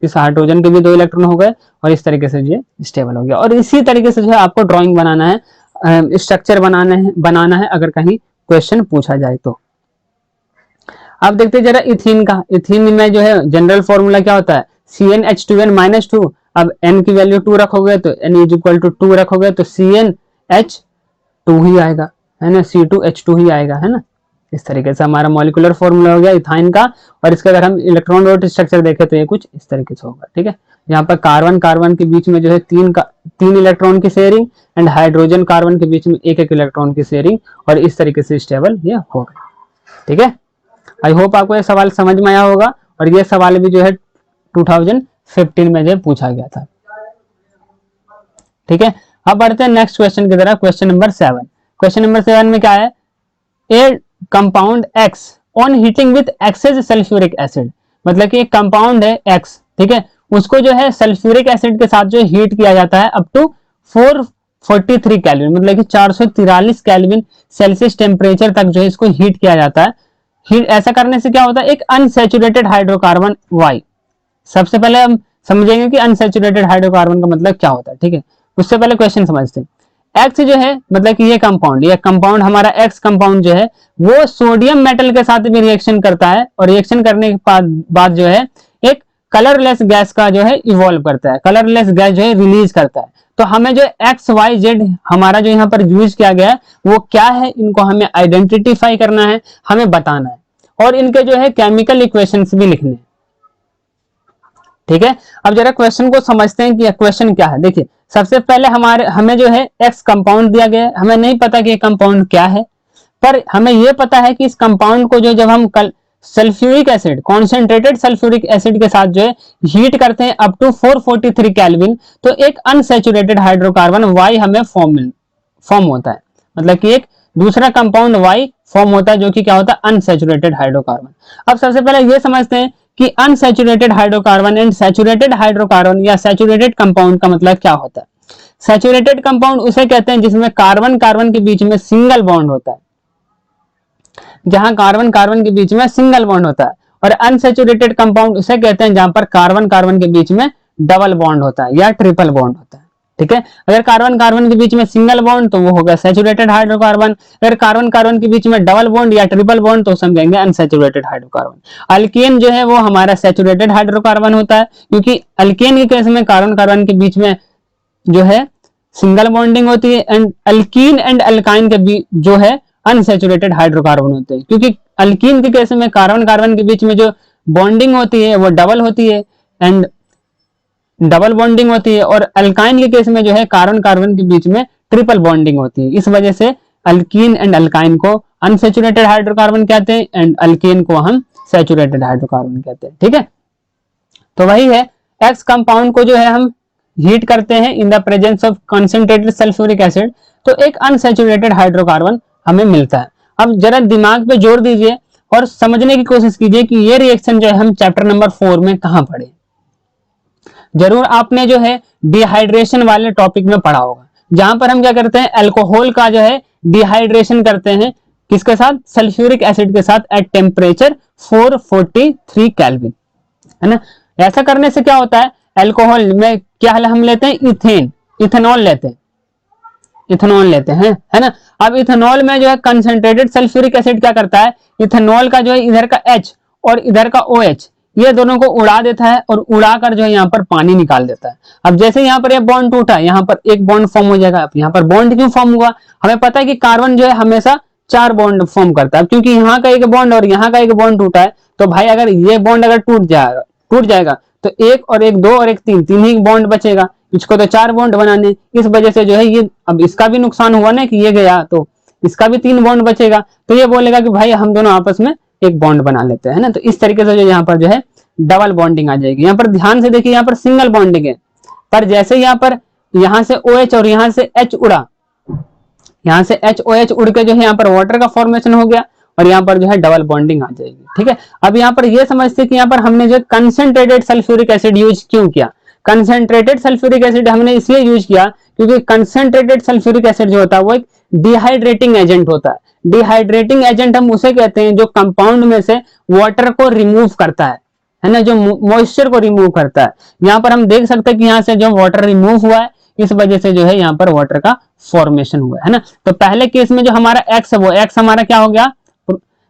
इस हाइड्रोजन के भी 2 इलेक्ट्रॉन हो गए और इस तरीके से जो स्टेबल हो गया। और इसी तरीके से जो है आपको ड्राइंग बनाना है, स्ट्रक्चर बनाना है अगर कहीं क्वेश्चन पूछा जाए तो। अब देखते हैं जरा इथीन का। इथीन में जो है जनरल फॉर्मूला क्या होता है, CnH2n-2। अब n की वैल्यू 2 रखोगे तो n इज इक्वल टू 2 रखोगे तो CnH2 ही आएगा, है ना, C2H2 ही आएगा, है ना। इस तरीके से हमारा मॉलिक्यूलर फॉर्मूला हो गया इथाइन का। और इसका अगर हम इलेक्ट्रॉन रोटेट स्ट्रक्चर देखें तो ये कुछ इस तरीके से होगा। ठीक है, यहाँ पर कार्बन के बीच में जो है 3 इलेक्ट्रॉन की शेयरिंग एंड हाइड्रोजन कार्बन के बीच में एक इलेक्ट्रॉन की शेयरिंग और इस तरीके से स्टेबल ये होगा। ठीक है, आई होप आपको ये सवाल समझ में आया होगा और ये सवाल भी जो है 2015 में जो पूछा गया था। ठीक है, अब बढ़ते हैं नेक्स्ट क्वेश्चन की तरफ। Question number 7। क्वेश्चन नंबर 7 में क्या है, ए compound X on heating with access sulphuric acid. मतलब कि एक कंपाउंड है X, ठीक है, उसको जो है सल्फ्यूरिक एसिड के साथ जो हीट किया जाता है अप टू 443 केल्विन, मतलब कि 443 केल्विन सेल्सियस टेम्परेचर तक जो है इसको हीट किया जाता है। हीट ऐसा करने से क्या होता है, एक अनसैचुरेटेड हाइड्रोकार्बन Y। सबसे पहले हम समझेंगे कि अनसैचुरेटेड हाइड्रोकार्बन का मतलब क्या होता है। ठीक है, उससे पहले क्वेश्चन समझते हैं। X जो है मतलब कि ये कंपाउंड हमारा X कंपाउंड जो है वो सोडियम मेटल के साथ भी रिएक्शन करता है और रिएक्शन करने के बाद जो है एक कलरलेस गैस का जो है इवॉल्व करता है, कलरलेस गैस जो है रिलीज करता है। तो हमें जो XYZ हमारा जो यहाँ पर यूज किया गया है वो क्या है, इनको हमें आइडेंटिफाई करना है, हमें बताना है और इनके जो है केमिकल इक्वेशंस भी लिखने हैं। ठीक है, अब जरा क्वेश्चन को समझते हैं कि क्वेश्चन क्या है। देखिए सबसे पहले हमें जो है X कंपाउंड दिया गया है, हमें नहीं पता कि ये कंपाउंड क्या है, पर हमें यह पता है कि इस कंपाउंड को जब हम sulphuric acid, concentrated sulphuric acid के साथ जो है हीट करते हैं अप टू 443 केल्विन, तो एक अनसैचुरेटेड हाइड्रोकार्बन Y हमें फॉर्म होता है। मतलब कि एक दूसरा कंपाउंड Y फॉर्म होता है जो कि क्या होता है, अनसैचुरेटेड हाइड्रोकार्बन। अब सबसे पहले ये समझते हैं कि unsaturated hydrocarbon and saturated hydrocarbon या सैचुरेटेड कंपाउंड का मतलब क्या होता है। सैचुरेटेड कंपाउंड उसे कहते हैं जिसमें कार्बन कार्बन के बीच में सिंगल बॉन्ड होता है, जहां कार्बन कार्बन के बीच में सिंगल बॉन्ड होता है। और अनसैचुरेटेड कंपाउंड उसे कहते हैं जहां पर कार्बन कार्बन के बीच में डबल बॉन्ड होता है या ट्रिपल बॉन्ड होता है। ठीक है, अगर कार्बन कार्बन के बीच में सिंगल बॉन्ड तो वो होगा सैचुरेटेड हाइड्रोकार्बन, अगर कार्बन कार्बन के बीच में डबल बॉन्ड या ट्रिपल बॉन्ड तो समझेंगे अनसैचुरेटेड हाइड्रोकार्बन। अल्केन जो है वो हमारा सैचुरेटेड हाइड्रोकार्बन होता है, क्योंकि अल्केन के केस में कार्बन कार्बन के बीच में जो है सिंगल बॉन्डिंग होती है, एंड अल्कीन एंड अल्काइन के बीच जो है अनसैचुरेटेड हाइड्रोकार्बन होते हैं, क्योंकि अल्कीन के केस में कार्बन कार्बन के बीच में जो बॉन्डिंग होती है वो डबल होती है एंड डबल बॉन्डिंग होती है, और अल्काइन के केस में जो है कार्बन कार्बन के बीच में ट्रिपल बॉन्डिंग होती है। इस वजह से अल्कीन एंड अल्काइन को अनसैचुरेटेड हाइड्रोकार्बन कहते हैं एंड अल्केन को हम सैचुरेटेड हाइड्रोकार्बन कहते हैं। ठीक है, तो वही है, एक्स कंपाउंड को जो है हम हीट करते हैं in the presence of concentrated sulphuric acid, तो एक अनसैचुरेटेड हाइड्रोकार्बन हमें मिलता है। अब जरा दिमाग पे जोर दीजिए और समझने की कोशिश कीजिए कि ये रिएक्शन जो है हम चैप्टर नंबर 4 में कहां पढ़े। जरूर आपने जो है डिहाइड्रेशन वाले टॉपिक में पढ़ा होगा, जहां पर हम क्या करते हैं, अल्कोहल का जो है डिहाइड्रेशन करते हैं, किसके साथ, सल्फ्यूरिक एसिड के साथ एट टेम्परेचर 443 केल्विन, है ना। ऐसा करने से क्या होता है, अल्कोहल में क्या हम लेते हैं, इथेन, इथेनॉल लेते हैं, इथेनॉल लेते हैं, है ना। अब इथेनॉल में जो है कंसंट्रेटेड सल्फ्यूरिक एसिड क्या करता है, इथेनॉल का जो है इधर का H और इधर का OH ये दोनों को उड़ा देता है और उड़ाकर जो है यहाँ पर पानी निकाल देता है। अब जैसे यहाँ पर ये बॉन्ड टूटा, यहाँ पर एक बॉन्ड फॉर्म हो जाएगा। अब यहाँ पर बॉन्ड क्यों फॉर्म हुआ, हमें पता है कि कार्बन जो है हमेशा 4 बॉन्ड फॉर्म करता है, क्योंकि यहाँ का एक बॉन्ड और यहाँ का एक बॉन्ड टूटा है, तो भाई अगर ये बॉन्ड अगर टूट जाएगा तो एक और एक, दो और एक, तीन ही बॉन्ड बचेगा, इसको तो 4 बॉन्ड बनाने। इस वजह से जो है ये, अब इसका भी नुकसान हुआ ना कि ये गया, तो इसका भी 3 बॉन्ड बचेगा, तो ये बोलेगा कि भाई हम दोनों आपस में एक बॉन्ड बना लेते हैं ना। तो इस तरीके से जो यहाँ पर जो है डबल बॉन्डिंग आ जाएगी। यहाँ पर ध्यान से देखिए, यहाँ पर सिंगल बॉन्डिंग है, पर जैसे यहाँ पर यहाँ से OH और यहाँ से H उड़ा, यहाँ से HOH उड़ के जो है यहाँ पर वाटर का फॉर्मेशन हो गया और यहाँ पर जो है डबल बॉन्डिंग आ जाएगी। ठीक है, अब यहाँ पर ये समझते कि यहाँ पर हमने जो कंसंट्रेटेड सल्फ्यूरिक एसिड यूज क्यों किया। कंसंट्रेटेड सल्फ्यूरिक एसिड हमने इसलिए यूज किया क्योंकि कंसंट्रेटेड सल्फ्यूरिक एसिड जो होता है वो एक डिहाइड्रेटिंग एजेंट होता है। डिहाइड्रेटिंग एजेंट हम उसे कहते हैं जो कंपाउंड में से वाटर को रिमूव करता है ना, जो मॉइस्चर को रिमूव करता है। यहाँ पर हम देख सकते हैं कि यहाँ से जो वाटर रिमूव हुआ है, इस वजह से जो है यहाँ पर वाटर का फॉर्मेशन हुआ है ना। तो पहले केस में जो हमारा एक्स है वो एक्स हमारा क्या हो गया,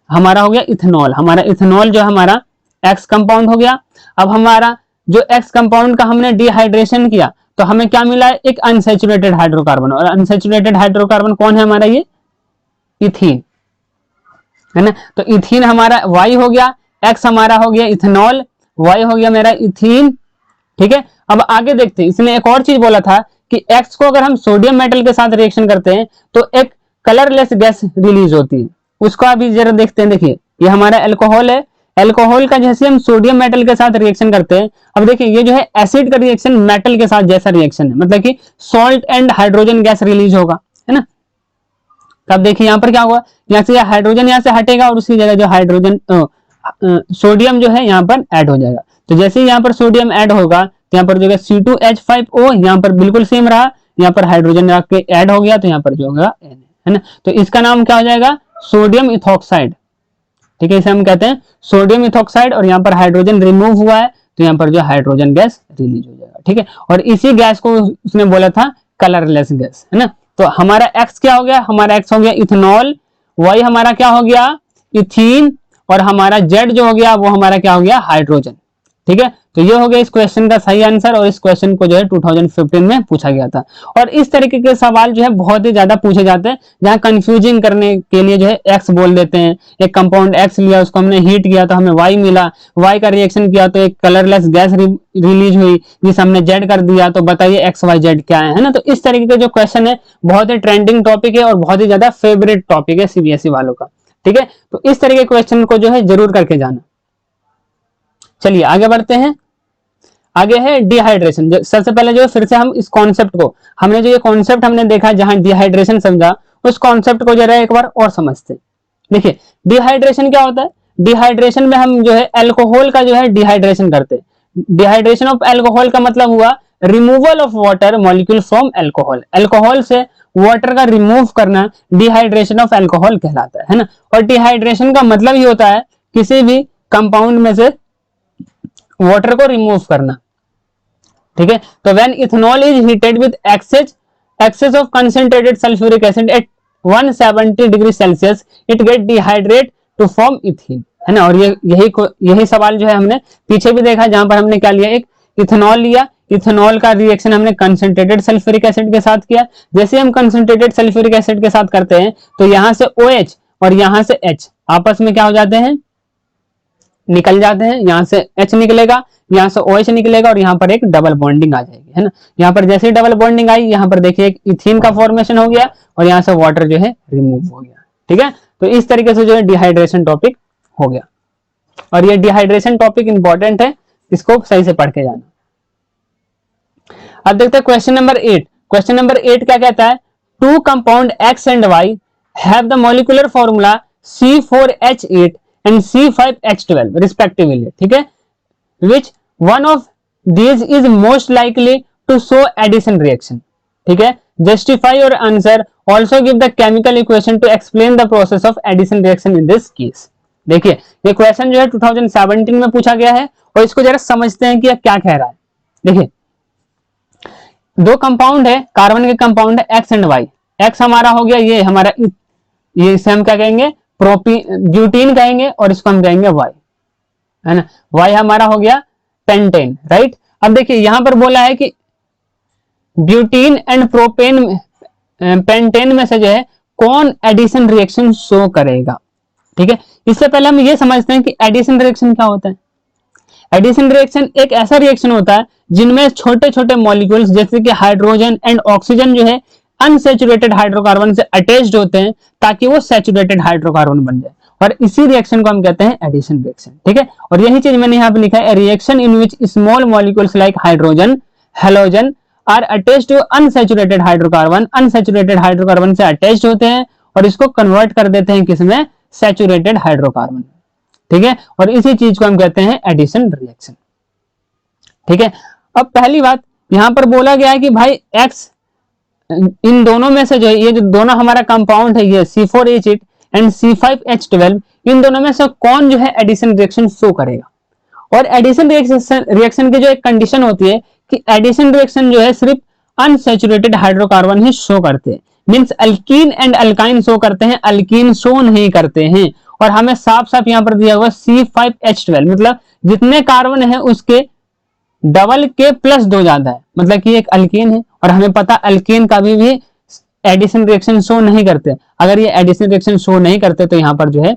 हमारा हो गया इथेनॉल, हमारा इथेनॉल जो हमारा एक्स कंपाउंड हो गया। अब हमारा जो एक्स कंपाउंड का हमने डिहाइड्रेशन किया तो हमें क्या मिला है, एक अनसैचुरेटेड हाइड्रोकार्बन, और अनसैचुरेटेड हाइड्रोकार्बन कौन है हमारा, ये इथीन, है ना। तो इथीन हमारा Y हो गया, एक्स हमारा हो गया इथेनॉल, Y हो गया मेरा इथीन। ठीक है, अब आगे देखते हैं, इसने एक और चीज बोला था कि एक्स को अगर हम सोडियम मेटल के साथ रिएक्शन करते हैं तो एक कलरलेस गैस रिलीज होती है, उसको अभी जरा देखते हैं। देखिए ये हमारा अल्कोहल है, अल्कोहल का जैसे हम सोडियम मेटल के साथ रिएक्शन करते हैं, अब देखिए ये जो है एसिड का रिएक्शन मेटल के साथ जैसा रिएक्शन है, मतलब कि salt and hydrogen gas release होगा, है ना। तब देखिए यहाँ पर क्या हुआ, यहाँ से हाइड्रोजन यहाँ से हटेगा और उसकी जगह जो हाइड्रोजन सोडियम जो है यहाँ पर ऐड हो जाएगा। तो जैसे ही यहाँ पर सोडियम ऐड होगा तो यहाँ पर जो है C2H5O यहाँ पर बिल्कुल सेम रहा, यहाँ पर हाइड्रोजन ऐड हो गया तो यहाँ पर जो होगा N, है ना। तो इसका नाम क्या हो जाएगा, सोडियम इथॉक्साइड। ठीक है, इसे हम कहते हैं सोडियम इथॉक्साइड, और यहाँ पर हाइड्रोजन रिमूव हुआ है तो यहाँ पर जो हाइड्रोजन गैस रिलीज हो जाएगा। ठीक है, और इसी गैस को उसने बोला था कलरलेस गैस, है ना। तो हमारा एक्स क्या हो गया, हमारा एक्स हो गया इथेनॉल, वाई हमारा क्या हो गया इथीन, और हमारा जेड जो हो गया वो हमारा क्या हो गया हाइड्रोजन। ठीक है, तो ये हो गया इस क्वेश्चन का सही आंसर, और इस क्वेश्चन को जो है 2015 में पूछा गया था। और इस तरीके के सवाल जो है बहुत ही ज्यादा पूछे जाते हैं, जहां कंफ्यूजिंग करने के लिए जो है एक्स बोल देते हैं। एक कंपाउंड एक्स लिया, उसको हमने हीट किया तो हमें वाई मिला, वाई का रिएक्शन किया तो एक कलरलेस गैस रिलीज हुई, जिसे हमने जेड कर दिया, तो बताइए एक्स वाई जेड क्या है ना। तो इस तरीके के जो क्वेश्चन है बहुत ही ट्रेंडिंग टॉपिक है और बहुत ही ज्यादा फेवरेट टॉपिक है CBSE वालों का। ठीक है, तो इस तरीके के क्वेश्चन को जो है जरूर करके जाना। चलिए आगे बढ़ते हैं। आगे है डिहाइड्रेशन। सबसे पहले जो है फिर से हम इस कॉन्सेप्ट को, हमने जो ये कॉन्सेप्ट हमने देखा जहां डिहाइड्रेशन समझा, उस कॉन्सेप्ट को जरा एक बार और समझते हैं। देखिए डिहाइड्रेशन क्या होता है, डिहाइड्रेशन में हम जो है अल्कोहल का जो है डिहाइड्रेशन करते हैं। डिहाइड्रेशन ऑफ अल्कोहल का मतलब हुआ removal of water molecule from alcohol, alcohol से वाटर का रिमूव करना डिहाइड्रेशन ऑफ अल्कोहल कहलाता है ना। और डिहाइड्रेशन का मतलब ही होता है किसी भी कंपाउंड में से वाटर को रिमूव करना, ठीक है। तो when ethanol is heated with excess of concentrated sulphuric acid at 170 degree Celsius it get dehydrate to form ethene, है ना। और यही सवाल जो है हमने पीछे भी देखा, जहां पर हमने क्या लिया, एक इथेनॉल लिया, इथेनॉल का रिएक्शन हमने कंसंट्रेटेड सल्फ्यूरिक एसिड के साथ किया। जैसे हम कंसंट्रेटेड सल्फ्यूरिक एसिड के साथ करते हैं तो यहां से OH और यहां से H आपस में क्या हो जाते हैं, निकल जाते हैं। यहां से H निकलेगा, यहां से OH निकलेगा और यहां पर एक डबल बॉन्डिंग आ जाएगी, है ना। यहां पर जैसे ही डबल बॉन्डिंग आई, यहां पर देखिए एक इथीन का फॉर्मेशन हो गया और यहां से वाटर जो है रिमूव हो गया, ठीक है। तो इस तरीके से जो है डिहाइड्रेशन टॉपिक हो गया। और ये डिहाइड्रेशन टॉपिक इंपॉर्टेंट है, इसको सही से पढ़ के जाना। अब देखते हैं क्वेश्चन नंबर 8। क्वेश्चन नंबर 8 क्या कहता है, two compound X and Y have the molecular formula C4H8 and C5H12 respectively, ठीक है। Which one of these is most likely to show addition reaction, ठीक है। Justify your answer. Also give the chemical equation to explain the process of addition reaction in this case. देखिए ये question जो है 2017 में पूछा गया है और इसको जरा समझते हैं कि यह क्या कह रहा है। देखिए दो कंपाउंड है, कार्बन के कंपाउंड है X एंड Y। X हमारा हो गया ये हमारा, ये इसे हम क्या कहेंगे, ब्यूटीन कहेंगे और इसको हम कहेंगे Y, है ना। Y हमारा हो गया पेंटेन, राइट। अब देखिए यहां पर बोला है कि ब्यूटीन एंड प्रोपेन पेंटेन में से जो है कौन एडिशन रिएक्शन शो करेगा, ठीक है। इससे पहले हम ये समझते हैं कि एडिशन रिएक्शन क्या होता है। एडिशन रिएक्शन एक ऐसा रिएक्शन होता है जिनमें छोटे छोटे मॉलिक्यूल्स जैसे कि हाइड्रोजन एंड ऑक्सीजन जो है अनसैचुरेटेड हाइड्रोकार्बन से अटैच्ड होते हैं ताकि वो सैचुरेटेड हाइड्रोकार्बन बन जाए, और इसी रिएक्शन को हम कहते हैं एडिशन रिएक्शन, ठीक है। और यही चीज मैंने यहाँ पे लिखा है, reaction in which small molecules like hydrogen halogen are attached to unsaturated hydrocarbon, unsaturated hydrocarbon से अटैच्ड होते हैं और इसको कन्वर्ट कर देते हैं किसमें, सैचुरेटेड हाइड्रोकार्बन, ठीक है। और इसी चीज को हम कहते हैं एडिशन रिएक्शन, ठीक है। अब पहली बात यहां पर बोला गया है कि भाई X इन दोनों में से जो है, ये जो दोनों हमारा कंपाउंड है ये C4H8 एंड C5H12, इन दोनों में से कौन जो है एडिशन रिएक्शन शो करेगा। और एडिशन रिएक्शन की जो एक कंडीशन होती है कि एडिशन रिएक्शन जो है सिर्फ अनसैचुरेटेड हाइड्रोकार्बन ही शो करते हैं, means alkyne and alkyne show करते हैं, अल्कीन शो नहीं करते हैं। और हमें साफ साफ यहां पर दिया हुआ C5H12, मतलब जितने कार्बन है उसके डबल के प्लस 2 ज्यादा है, मतलब कि एक अल्कीन है। और हमें पता अल्कीन कभी भी एडिशन रिएक्शन शो नहीं करते। अगर ये एडिशन रिएक्शन शो नहीं करते तो यहां पर जो है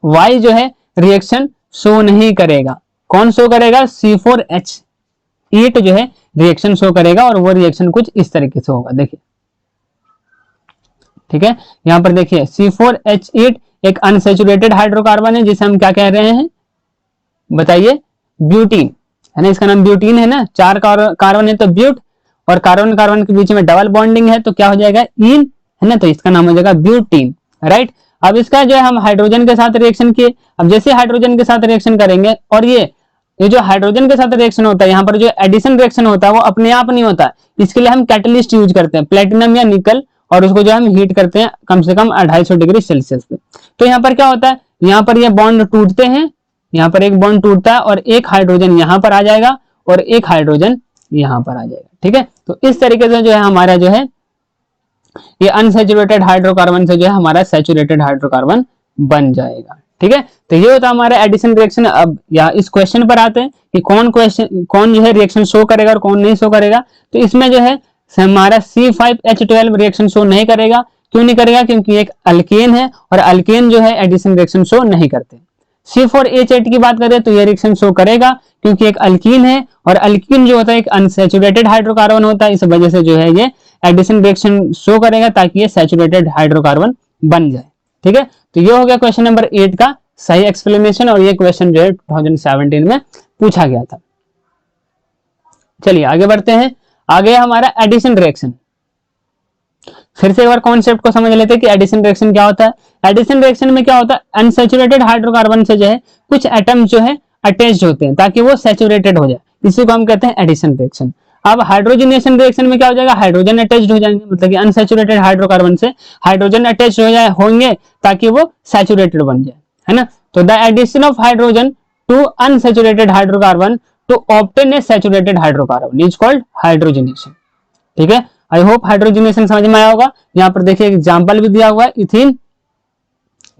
Y जो है रिएक्शन शो नहीं करेगा। कौन शो करेगा, C4H8 जो है रिएक्शन शो करेगा, और वो रिएक्शन कुछ इस तरीके से होगा, देखिए, ठीक है। यहां पर देखिए C4H8 एक अनसैचुरेटेड हाइड्रोकार्बन है जिसे हम क्या कह रहे हैं, बताइए, ब्यूटीन, है ना। इसका नाम ब्यूटीन है ना, 4 कार्बन है तो ब्यूट, और कार्बन कार्बन के बीच में डबल बॉन्डिंग है तो क्या हो जाएगा, इन, है ना। तो इसका नाम हो जाएगा ब्यूटीन, राइट। अब इसका जो है हम हाइड्रोजन के साथ रिएक्शन किए। अब जैसे हाइड्रोजन के साथ रिएक्शन करेंगे, और ये जो हाइड्रोजन के साथ रिएक्शन होता है, यहाँ पर जो एडिशन रिएक्शन होता है वो अपने आप नहीं होता, इसके लिए हम कैटलिस्ट यूज करते हैं, प्लेटिनम या निकल, और उसको जो हम हीट करते हैं कम से कम 250 डिग्री सेल्सियस पे। तो यहाँ पर क्या होता है, यहाँ पर ये बॉन्ड टूटते हैं, यहाँ पर एक बॉन्ड टूटता है और एक हाइड्रोजन यहाँ पर आ जाएगा और एक हाइड्रोजन यहाँ पर आ जाएगा, ठीक है। तो इस तरीके से जो है हमारा जो है ये अनसैचुरेटेड हाइड्रोकार्बन से जो है हमारा सैचुरेटेड हाइड्रोकार्बन बन जाएगा, ठीक है। तो ये होता है हमारा एडिशन रिएक्शन। अब या इस क्वेश्चन पर आते हैं कि कौन जो है रिएक्शन शो करेगा और कौन नहीं शो करेगा। तो इसमें जो है हमारा C5H12 रिएक्शन शो नहीं करेगा। क्यों नहीं करेगा, क्योंकि एक अल्केन है और अल्केन जो है एडिशन रिएक्शन शो नहीं करते। C4H8 की बात करें तो ये रिएक्शन शो करेगा क्योंकि एक अल्कीन है, और अल्कीन जो होता है एक अनसैचुरेटेड हाइड्रोकार्बन होता है, इस वजह से जो है ये एडिशन रिएक्शन शो करेगा ताकि ये सैचुरेटेड हाइड्रोकार्बन बन जाए, ठीक है। तो ये हो गया क्वेश्चन नंबर 8 का सही एक्सप्लेनेशन, और ये क्वेश्चन जो है 2017 में पूछा गया था। चलिए आगे बढ़ते हैं। आगे हमारा एडिशन रिएक्शन। फिर से एक बार कॉन्सेप्ट को समझ लेते हैं कि एडिशन रिएक्शन क्या होता है। एडिशन रिएक्शन में क्या होता है, अनसैचुरेटेड हाइड्रोकार्बन से जो है कुछ एटम जो है अटैच्ड होते हैं ताकि वो सैचुरेटेड हो जाए, इसी को हम कहते हैं एडिशन रिएक्शन। अब हाइड्रोजनेशन रिएक्शन में क्या हो जाएगा, हाइड्रोजन अटैच्ड हो जाएंगे, मतलब कि अनसैचुरेटेड हाइड्रोकार्बन से हाइड्रोजन अटैच्ड हो जाए होंगे ताकि वो सैचुरेटेड बन जाए, है ना। तो the addition of hydrogen to unsaturated hydrocarbon to obtain a saturated hydrocarbon is called hydrogenation. ठीक है, आई होप हाइड्रोजनेशन समझ में आया होगा। यहाँ पर देखिए एग्जांपल भी दिया हुआ है, इथीन।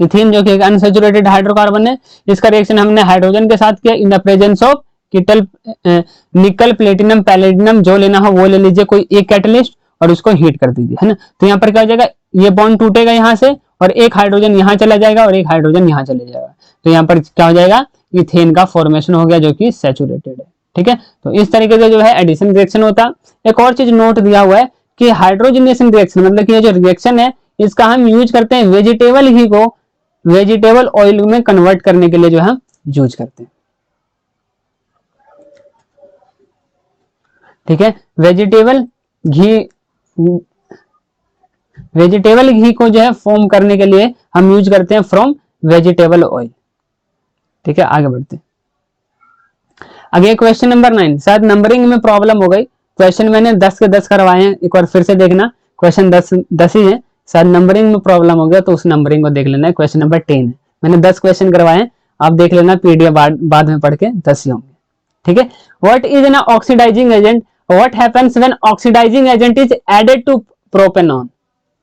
इथीन जो कि एक अनसैचुरेटेड हाइड्रोकार्बन है, इसका रिएक्शन हमने हाइड्रोजन के साथ किया in the presence of nickel, platinum, palladium, जो लेना हो वो ले लीजिए, कोई एक कैटलिस्ट, और उसको हीट कर दीजिए, है ना। तो यहाँ पर क्या हो जाएगा, ये बॉन्ड टूटेगा यहाँ से और एक हाइड्रोजन यहाँ चला जाएगा और एक हाइड्रोजन यहाँ चले जाएगा, तो यहाँ पर क्या हो जाएगा, इथेन का फॉर्मेशन हो गया जो कि सैचुरेटेड है। ठीक है, तो इस तरीके से जो है एडिशन रिएक्शन होता है। एक और चीज नोट दिया हुआ है कि हाइड्रोजनेशन रिएक्शन मतलब कि ये जो रिएक्शन है इसका हम यूज करते हैं वेजिटेबल घी को वेजिटेबल ऑयल में कन्वर्ट करने के लिए जो हम यूज करते हैं। ठीक है, वेजिटेबल घी को जो है फॉर्म करने के लिए हम यूज करते हैं फ्रॉम वेजिटेबल ऑयल। ठीक है, आगे बढ़ते हैं। आगे क्वेश्चन नंबर 9, शायद नंबरिंग में प्रॉब्लम हो गई, क्वेश्चन मैंने 10 के 10 करवाए हैं, एक बार फिर से देखना, क्वेश्चन 10 ही है, शायद नंबरिंग में प्रॉब्लम हो गया तो उस नंबरिंग को देख लेना है। क्वेश्चन नंबर 10 है, मैंने 10 क्वेश्चन करवाए हैं, आप देख लेना पीडीएफ बाद में पढ़ के 10 ही होंगे। ठीक है, what is an oxidising agent, what happens when oxidising agent is added to propanone.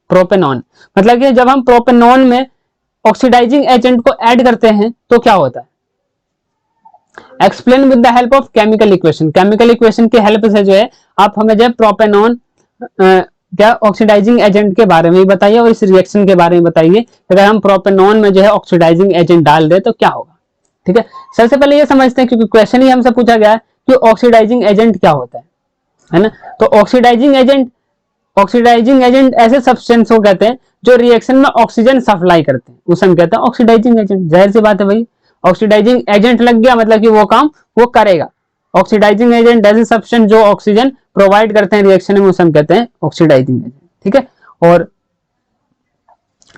Propanone मतलब कि जब हम प्रोपेनॉन में ऑक्सीडाइजिंग एजेंट को ऐड करते हैं तो क्या होता है। Explain with the help of chemical equation, chemical equation की हेल्प से जो है आप हमें जो है प्रोपेनॉन क्या ऑक्सीडाइजिंग एजेंट के बारे में भी बताइए और इस रिएक्शन के बारे में बताइए, अगर हम प्रोपेनॉन में जो है ऑक्सीडाइजिंग एजेंट डाल दे तो क्या होगा। ठीक है, सबसे पहले ये समझते हैं क्योंकि क्वेश्चन ही हमसे पूछा गया है कि ऑक्सीडाइजिंग एजेंट क्या होता है ना। तो ऑक्सीडाइजिंग एजेंट ऐसे सब्सटेंस को कहते हैं जो रिएक्शन में ऑक्सीजन सप्लाई करते हैं, उसे हम कहते हैं ऑक्सीडाइजिंग एजेंट। जाहिर सी बात है भाई, ऑक्सीडाइजिंग एजेंट लग गया मतलब कि वो काम वो करेगा। ऑक्सीडाइजिंग एजेंट ऐसे सब्सटेंस जो ऑक्सीजन प्रोवाइड करते हैं रिएक्शन में, उसे हम कहते हैं ऑक्सीडाइजिंग एजेंट। ठीक है, और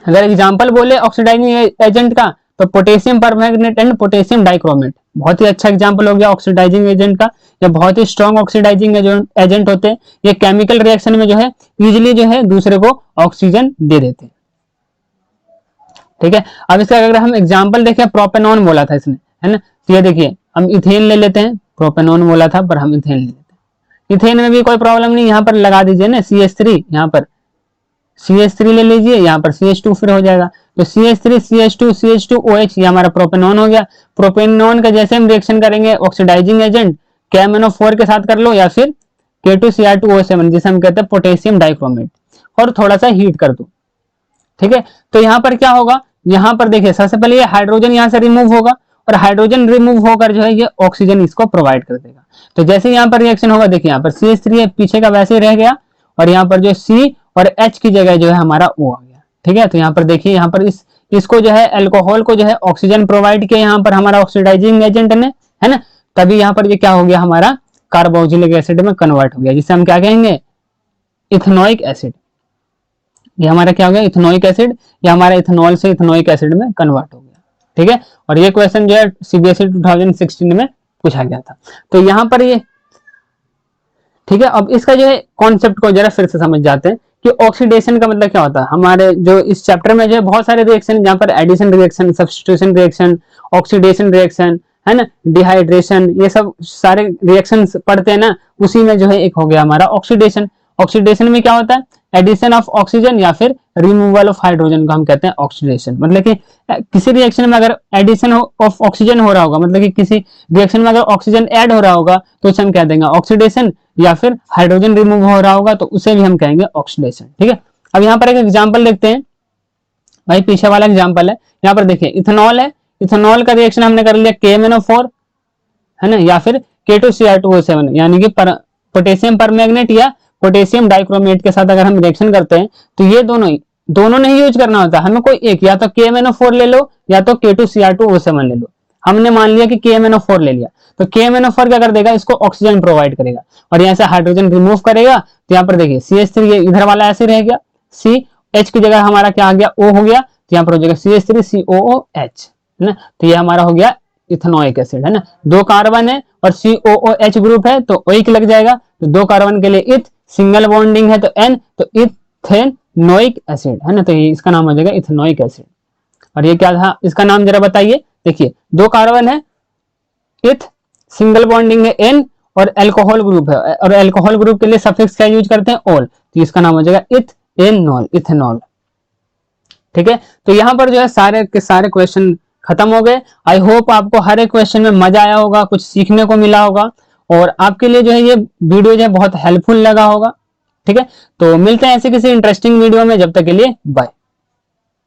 अगर एग्जांपल बोले ऑक्सीडाइजिंग एजेंट का तो potassium permanganate and potassium dichromate बहुत ही अच्छा एग्जांपल हो गया ऑक्सीडाइजिंग एजेंट का। ये बहुत ही स्ट्रॉन्ग ऑक्सीडाइजिंग एजेंट होते हैं, ये केमिकल रिएक्शन में जो है इजीली जो है दूसरे को ऑक्सीजन दे देते हैं। ठीक है, अब इसका अगर हम एग्जांपल देखें, प्रोपेनॉन बोला था इसने, है ना, तो ये देखिए हम इथेन ले लेते हैं, प्रोपेनॉन बोला था पर हम इथेन ले लेते हैं। इथेन में भी कोई प्रॉब्लम नहीं, यहाँ पर लगा दीजिए ना CH3, यहाँ पर CH3 ले लीजिए, यहाँ पर CH2 फिर हो जाएगा, तो CH3 CH2 CH2OH ये हमारा प्रोपेनॉन हो गया। प्रोपेनॉन का जैसे हम रिएक्शन करेंगे ऑक्सीडाइजिंग एजेंट KMnO4 के साथ कर लो या फिर K2Cr2O7 जिसे हम कहते हैं पोटेशियम डाइक्रोमेट, और थोड़ा सा हीट कर दो। ठीक है, तो यहाँ पर क्या होगा, यहाँ पर देखिए सबसे पहले ये हाइड्रोजन यहाँ से रिमूव होगा और हाइड्रोजन रिमूव होकर जो है ये ऑक्सीजन इसको प्रोवाइड कर देगा। तो जैसे यहाँ पर रिएक्शन होगा, देखिए यहाँ पर CH3 है, पीछे का वैसे ही रह गया, और यहाँ पर जो C और H की जगह जो है हमारा O आ गया। ठीक है, तो यहाँ पर देखिए यहाँ पर इसको जो है अल्कोहल को जो है ऑक्सीजन प्रोवाइड किया यहाँ पर हमारा ऑक्सीडाइजिंग एजेंट ने, है ना, तभी यहाँ पर ये क्या हो गया, हमारा कार्बोक्सिलिक एसिड में कन्वर्ट हो गया, जिसे हम क्या कहेंगे, इथेनोइक एसिड। ये हमारा क्या हो गया, इथेनोइक एसिड, ये हमारा इथेनॉल से इथेनोइक एसिड में कन्वर्ट हो गया। ठीक है, और ये क्वेश्चन जो है CBSE 2016 में पूछा गया था, तो यहाँ पर ये ठीक है। अब इसका जो है कॉन्सेप्ट को जरा फिर से समझ जाते हैं कि ऑक्सीडेशन का मतलब क्या होता है। हमारे जो इस चैप्टर में जो है बहुत सारे रिएक्शन, जहाँ पर addition reaction, substitution reaction, oxidation reaction, है ना, डिहाइड्रेशन, ये सब सारे रिएक्शन पढ़ते हैं ना, उसी में जो है एक हो गया हमारा ऑक्सीडेशन। ऑक्सीडेशन में क्या होता है, एडिशन ऑफ ऑक्सीजन या फिर रिमूवल ऑफ हाइड्रोजन को हम कहते हैं ऑक्सीडेशन। मतलब कि किसी रिएक्शन में अगर एडिशन ऑफ ऑक्सीजन हो रहा होगा, मतलब कि किसी रिएक्शन में अगर ऑक्सीजन ऐड हो रहा होगा तो उसे हम कह देंगे ऑक्सीडेशन, या फिर हाइड्रोजन रिमूव हो रहा होगा तो उसे भी हम कहेंगे ऑक्सीडेशन। ठीक है, अब यहाँ पर एक एग्जाम्पल देखते हैं, भाई पीछे वाला एग्जाम्पल है, यहाँ पर देखिए इथेनॉल है, इथेनॉल का रिएक्शन हमने कर लिया KMnO4, है ना, या फिर K2Cr2O7 यानी कि पोटेशियम परमैंगनेट या पोटेशियम डाइक्रोमेट के साथ अगर हम रिएक्शन करते हैं तो ये दोनों नहीं यूज करना होता, हमें कोई एक, या तो KMnO4 ले लो या तो K2Cr2O7 ले लो। हमने मान लिया कि KMnO4 ले लिया, तो KMnO4 क्या कर देगा, इसको ऑक्सीजन प्रोवाइड करेगा और यहाँ से हाइड्रोजन रिमूव करेगा। तो यहाँ पर देखिए CH3 ये इधर वाला ऐसे रह गया, CH की जगह हमारा क्या आ गया, O हो गया, तो यहाँ पर हो जाएगा CH3 COOH, है ना। तो ये हमारा हो गया इथेनोइक एसिड, है ना। 2 कार्बन है और COOH ग्रुप है तो ओइक लग जाएगा, तो 2 कार्बन के लिए इथ, सिंगल बॉन्डिंग है तो N, तो इथेनोइक एसिड, है ना। तो ये इसका नाम हो जाएगा इथेनोइक एसिड। और ये क्या था, इसका नाम जरा बताइए। देखिए 2 कार्बन है, इथ, सिंगल बॉन्डिंग है N, और अल्कोहल ग्रुप है, और अल्कोहल ग्रुप के लिए सफिक्स क्या यूज करते हैं, ऑल, तो इसका नाम हो जाएगा इथेनॉल, इथेनॉल। ठीक है, तो यहाँ पर जो है सारे के सारे क्वेश्चन खत्म हो गए। आई होप आपको हर एक क्वेश्चन में मजा आया होगा, कुछ सीखने को मिला होगा और आपके लिए जो है ये वीडियो जो है बहुत हेल्पफुल लगा होगा। ठीक है, तो मिलते हैं ऐसे किसी इंटरेस्टिंग वीडियो में, जब तक के लिए बाय।